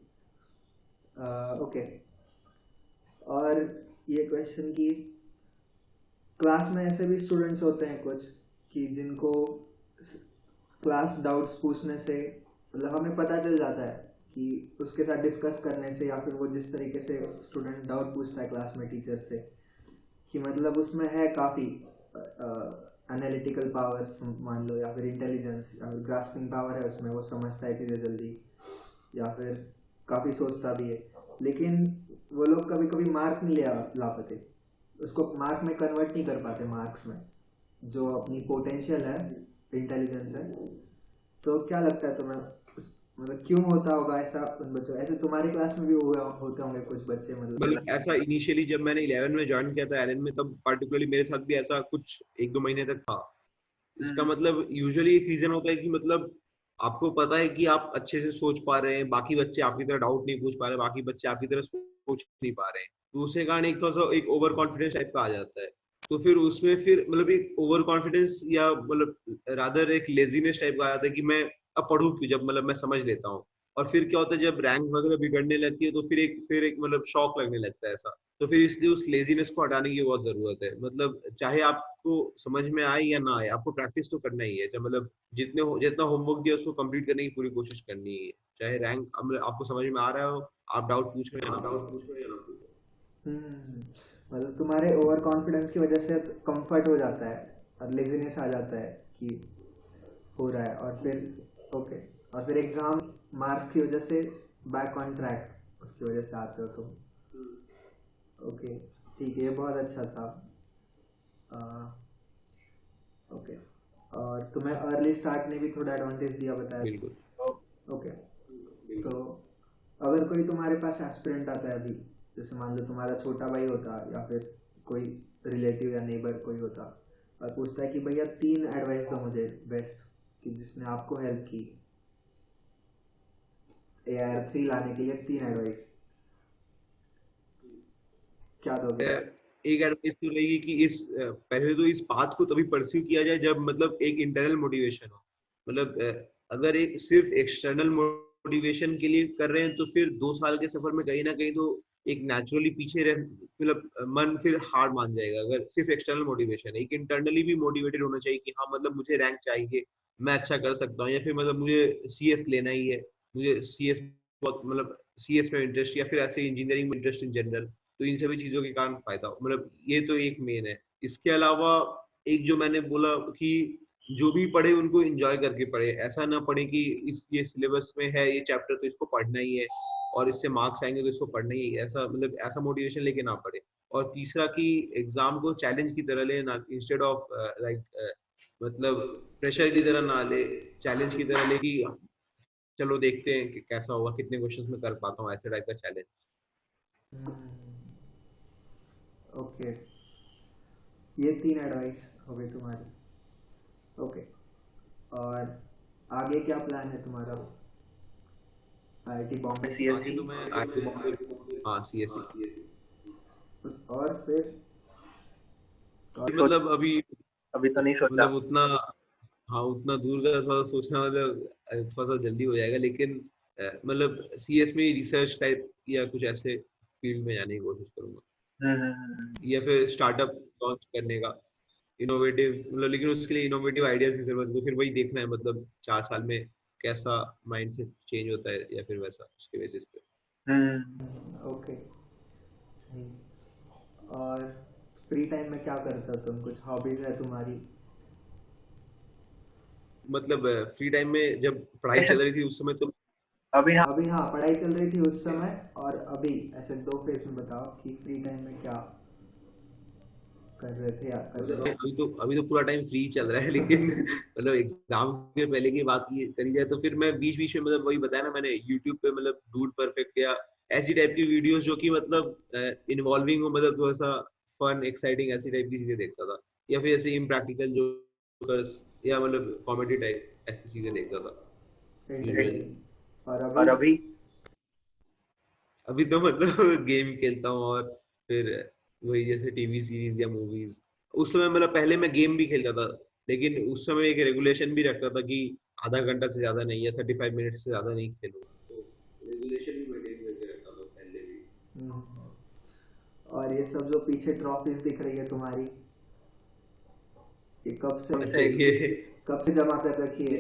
[SPEAKER 1] ओके। और ये क्वेश्चन की क्लास में ऐसे भी स्टूडेंट्स होते हैं कुछ कि जिनको क्लास डाउट्स पूछने से हमें पता चल जाता है कि उसके साथ डिस्कस करने से, या फिर वो जिस तरीके से स्टूडेंट डाउट पूछता है क्लास में टीचर से, कि उसमें है काफ़ी एनालिटिकल पावर मान लो, या फिर इंटेलिजेंस, या फिर ग्रास्पिंग पावर है उसमें, वो समझता है चीज़ें जल्दी, या फिर काफ़ी सोचता भी है, लेकिन वो लोग कभी कभी मार्क नहीं ला पाते, उसको मार्क में कन्वर्ट नहीं कर पाते, मार्क्स में जो अपनी पोटेंशियल है, इंटेलिजेंस है। तो क्या लगता है तुम्हें क्यों होता होगा ऐसा उन बच्चों? ऐसे तुम्हारी क्लास में भी होते होंगे कुछ बच्चे
[SPEAKER 2] ऐसा इनिशियली जब मैंने 11 में ज्वाइन किया था एलन में, तब पार्टिकुलरली मेरे साथ भी ऐसा कुछ 1-2 महीने तक था। इसका यूजुअली एक रीजन होता है कि आपको पता है कि आप अच्छे से सोच पा रहे हैं, बाकी बच्चे आपकी तरह डाउट नहीं पूछ पा रहे, बाकी बच्चे आपकी तरह सोच नहीं पा रहे हैं, तो उसके कारण एक थोड़ा सा एक ओवर कॉन्फिडेंस टाइप का आ जाता है। तो फिर उसमें एक ओवर कॉन्फिडेंस या रादर एक लेजीनेस टाइप का आ जाता है कि मैं अब पढ़ूं क्यों, जब मैं समझ लेता हूँ। और फिर क्या होता है, जब रैंक वगैरह बिगड़ने लगती है तो फिर एक शौक लगने लगता है ऐसा। तो फिर इसलिए उस लेजीनेस को हटाने की बहुत जरूरत है। चाहे आपको समझ में आए या ना आए, आपको प्रैक्टिस तो करना ही है। जब जितना होमवर्क दिया उसको कंप्लीट करने की पूरी कोशिश करनी है, चाहे रैंक आपको समझ में आ रहा हो, आप डाउट पूछ रहे हैं या ना पूछ रहे हैं।
[SPEAKER 1] तुम्हारे ओवर कॉन्फिडेंस की वजह से कंफर्ट हो जाता है और लेजीनेस आ जाता है कि हो रहा है, और फिर एग्जाम मार्क्स की वजह से बैक ऑन ट्रैक, उसकी वजह से आते हो तुम। ओके, ठीक है, ये बहुत अच्छा था। ओके, और तुम्हें अर्ली स्टार्ट ने भी थोड़ा एडवांटेज दिया, बताया।
[SPEAKER 2] बिल्कुल।
[SPEAKER 1] ओके, तो अगर कोई तुम्हारे पास एस्पिरेंट आता है अभी, जैसे मान लो तुम्हारा छोटा भाई होता, या फिर कोई रिलेटिव या नेबर कोई होता, और पूछता है कि भैया 3 एडवाइस दो मुझे बेस्ट, कि जिसने आपको हेल्प की AIR3 लाने के लिए, 3 एडवाइस, क्या दोगे?
[SPEAKER 2] एक एडवाइस तो रहेगी कि पहले तो इस बात को तभी परस्यू किया जाए जब एक इंटरनल मोटिवेशन हो। अगर एक सिर्फ एक्सटर्नल मोटिवेशन के लिए कर रहे हैं तो फिर 2 साल के सफर में कहीं ना कहीं तो एक नेचुरली पीछे रह मन फिर हार मान जाएगा। अगर सिर्फ एक्सटर्नल मोटिवेशन है, एक इंटरनली भी मोटिवेटेड होना चाहिए कि हाँ मुझे रैंक चाहिए, मैं अच्छा कर सकता हूँ, या फिर मुझे CS लेना ही है, मुझे CS बहुत CS में इंटरेस्ट, या फिर ऐसे इंजीनियरिंग में इंटरेस्ट इन जनरल। तो इन सभी चीजों के कारण फायदा ये तो एक मेन है। इसके अलावा एक जो मैंने बोला कि जो भी पढ़े उनको एंजॉय करके पढ़े, ऐसा ना पढ़े कि ये सिलेबस में है ये चैप्टर तो इसको पढ़ना ही है और इससे मार्क्स आएंगे तो इसको पढ़ना ही है, ऐसा मोटिवेशन लेके ना पढ़े। और तीसरा कि एग्जाम को चैलेंज की तरह ले, ना इंस्टेड ऑफ प्रेशर की तरह ना ले, चैलेंज की तरह ले कि चलो देखते हैं कि कैसा होगा, कितने क्वेश्चंस में कर पाता हूँ, ऐसे टाइप का चैलेंज।
[SPEAKER 1] ओके, ये 3 एडवाइस हो गई तुम्हारी। ओके, और आगे क्या प्लान है तुम्हारा? IIT Bombay CSE?
[SPEAKER 2] तो मैं IIT बॉम्बे, हाँ CSE।
[SPEAKER 1] और फिर
[SPEAKER 4] अभी तो नहीं सोचा।
[SPEAKER 2] उतना, हाँ उतना दूर का थोड़ा सोचना थोड़ा सा जल्दी हो जाएगा, लेकिन CS में रिसर्च टाइप या कुछ ऐसे फील्ड में जाने की कोशिश करूंगा, या फिर स्टार्टअप लॉन्च करने का। इनोवेटिव मतलब, लेकिन उसके लिए इनोवेटिव आइडियाज की जरूरत है, तो फिर वही देखना है मतलब 4 साल में कैसा माइंडसेट चेंज होता है या फिर वैसा उसके बेसिस पे।
[SPEAKER 1] ओके, सही। और फ्री टाइम में क्या करते हो तुम? कुछ हॉबीज है तुम्हारी?
[SPEAKER 2] मतलब फ्री टाइम में जब पढ़ाई चल रही थी उस समय तो
[SPEAKER 4] अभी हाँ,
[SPEAKER 1] अभी हाँ, पढ़ाई चल रही थी उस समय और अभी, ऐसे 2 फेज में बताओ कि फ्री टाइम में क्या कर रहे थे या कर रहे हो।
[SPEAKER 2] अभी तो पूरा टाइम फ्री चल रहा है लेकिन मतलब एग्जाम के पहले की बात की करी जाए तो फिर मैं बीच बीच में मतलब वही बताया ना मैंने, यूट्यूब पे मतलब डूड परफेक्ट या ऐसी टाइप की वीडियोस जो कि मतलब इन्वॉल्विंग हो, मतलब थोड़ा सा फन एक्साइटिंग ऐसी टाइप की चीजें देखता था, या फिर ऐसे इम्प्रैक्टिकल जो या मतलब कॉमेडी टाइप ऐसी चीजें देखता था यूजुअली।
[SPEAKER 1] इंटरेस्टिंग। और
[SPEAKER 4] और
[SPEAKER 1] अभी?
[SPEAKER 4] अभी
[SPEAKER 2] अभी तो मतलब गेम खेलता हूँ और फिर वही जैसे टीवी सीरीज या मूवीज। उस समय मतलब पहले मैं गेम भी खेलता था, लेकिन उस समय एक रेगुलेशन भी रखता था कि आधा घंटा से ज्यादा नहीं या 35 मिनट से ज्यादा नहीं खेलूंगा, तो रेगुलेशन भी मेंटेन करके रखता था पहले भी।
[SPEAKER 1] हम्म, और ये सब जो पीछे ट्रॉफीज दिख रही है तुम्हारी, ये
[SPEAKER 2] अच्छा ये
[SPEAKER 1] कब से जमा कर रखी है?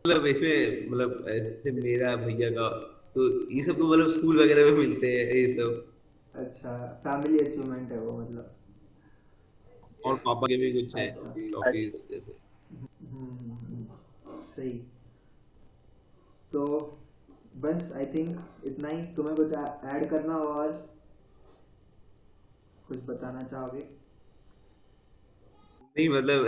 [SPEAKER 2] मतलब इसमें मतलब ऐसे मेरा भैया का, तो ये सब तो मतलब स्कूल वगैरह में मिलते हैं ये सब,
[SPEAKER 1] अच्छा, फैमिली अचीवमेंट है वो मतलब।
[SPEAKER 2] और पापा के भी कुछ हैं
[SPEAKER 1] अच्छा।
[SPEAKER 2] ट्रॉफीज जैसे।
[SPEAKER 1] सही। तो बस आई थिंक इतना ही। तुम्हें कुछ ऐड करना हो और कुछ बताना चाहोगे?
[SPEAKER 2] नहीं मतलब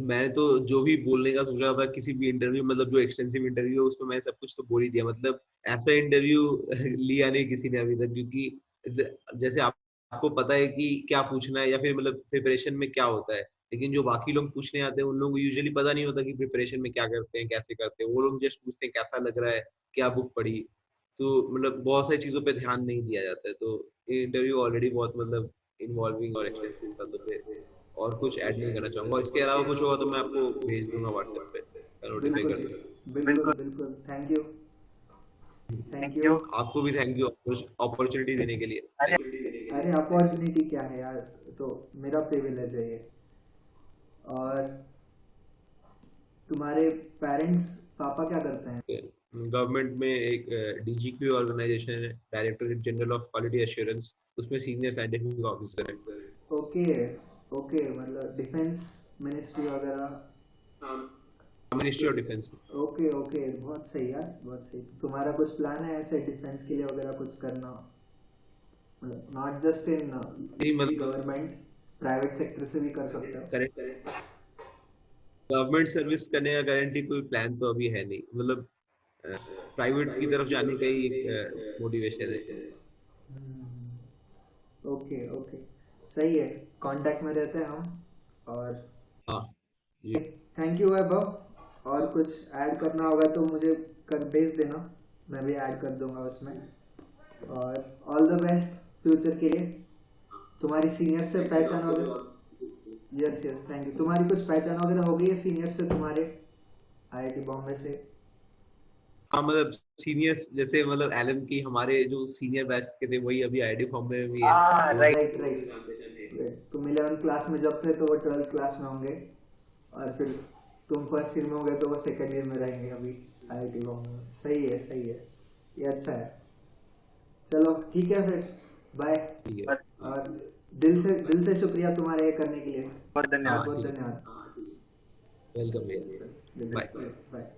[SPEAKER 2] मैंने तो जो भी बोलने का सोचा था किसी भी इंटरव्यू, मतलब जो एक्सटेंसिव इंटरव्यू है उसमें मैं सब कुछ तो बोल ही दिया, मतलब ऐसा इंटरव्यू लिया नहीं किसी ने अभी तक, क्योंकि जैसे आपको पता है कि क्या पूछना है या फिर मतलब प्रिपरेशन में क्या होता है, लेकिन जो बाकी लोग पूछने आते हैं उन लोगों को यूजुअली पता नहीं होता कि प्रिपरेशन में क्या करते हैं कैसे करते हैं, वो लोग जस्ट पूछते हैं कैसा लग रहा है, क्या बुक पढ़ी, तो मतलब बहुत सारी चीजों पे ध्यान नहीं दिया जाता है, तो ये इंटरव्यू ऑलरेडी बहुत मतलब इन्वॉल्विंग और एक्सपेंसिव था, तो फिर और कुछ ऐड नहीं करना चाहूंगा, और इसके अलावा कुछ होगा तो मैं आपको भेज दूंगा व्हाट्सएप पे, नोटिफाई
[SPEAKER 1] बिल्कुल
[SPEAKER 2] कर दूंगा।
[SPEAKER 1] बिल्कुल
[SPEAKER 4] बिल्कुल।
[SPEAKER 1] बिल्कुल, thank you. Thank
[SPEAKER 4] thank
[SPEAKER 1] you.
[SPEAKER 4] You.
[SPEAKER 2] आपको भी थैंक यू अपॉर्चुनिटी देने के लिए।
[SPEAKER 4] अरे
[SPEAKER 1] अरे अपॉर्चुनिटी क्या है यार, तो मेरा प्रिविलेज है ये। और तुम्हारे पेरेंट्स, पापा क्या करते हैं?
[SPEAKER 2] गवर्नमेंट में एक डीजीक्यू ऑर्गेनाइजेशन है, directorate general of quality assurance, उसमें सीनियर साइंटिफिक ऑफिसर है।
[SPEAKER 1] ओके, ओके, मतलब डिफेंस मिनिस्ट्री वगैरह।
[SPEAKER 2] Ministry of defence.
[SPEAKER 1] Okay okay, बहुत सही यार, बहुत सही। तो तुम्हारा कुछ प्लान है ऐसे डिफेंस के लिए वगैरह कुछ करना? मतलब नॉट जस्ट इन
[SPEAKER 2] नहीं मतलब
[SPEAKER 1] गवर्नमेंट, प्राइवेट सेक्टर से भी कर सकते हो।
[SPEAKER 2] करेक्ट, गवर्नमेंट सर्विस करने का गारंटी कोई प्लान तो अभी है नहीं, मतलब प्राइवेट की तरफ जाने का ही एक मोटिवेशन है।
[SPEAKER 1] ओके ओके, सही है। कांटेक्ट में रहते हैं हम। और
[SPEAKER 2] हाँ जी।
[SPEAKER 1] थैंक यू वैभव। और कुछ ऐड करना होगा तो मुझे कर भेज देना, मैं भी ऐड कर दूंगा उसमें। और ऑल द बेस्ट फ्यूचर के लिए। तुम्हारी सीनियर से पहचान वगैरह? Yes yes, thank you. तुम्हारी कुछ पहचान वगैरह हो गई है सीनियर से तुम्हारे, आईआईटी बॉम्बे से?
[SPEAKER 2] हाँ मतलब सीनियर्स जैसे मतलब एलन की, हमारे जो सीनियर बैच के थे वही अभी आईडी फॉर्म में भी है,
[SPEAKER 4] हाँ,
[SPEAKER 2] तो
[SPEAKER 4] राइट।
[SPEAKER 1] Right right. तुम 11th क्लास में जब थे तो वो 12th क्लास में होंगे, और फिर तुम फर्स्ट ईयर में हो गए तो वो सेकंड ईयर में रहेंगे अभी आईआईटी बॉम्बे में। सही है, सही है, ये अच्छा है। चलो ठीक है फिर, बाय।
[SPEAKER 2] ठीक है।
[SPEAKER 4] बस,
[SPEAKER 1] और दिल से शुक्रिया तुम्हारे ये करने के लिए।
[SPEAKER 4] बहुत
[SPEAKER 2] हाँ
[SPEAKER 4] धन्यवाद।
[SPEAKER 1] बहुत
[SPEAKER 2] ठीक है,
[SPEAKER 1] धन्यवाद।
[SPEAKER 2] वेलकम भैया, बाय।
[SPEAKER 1] बाय।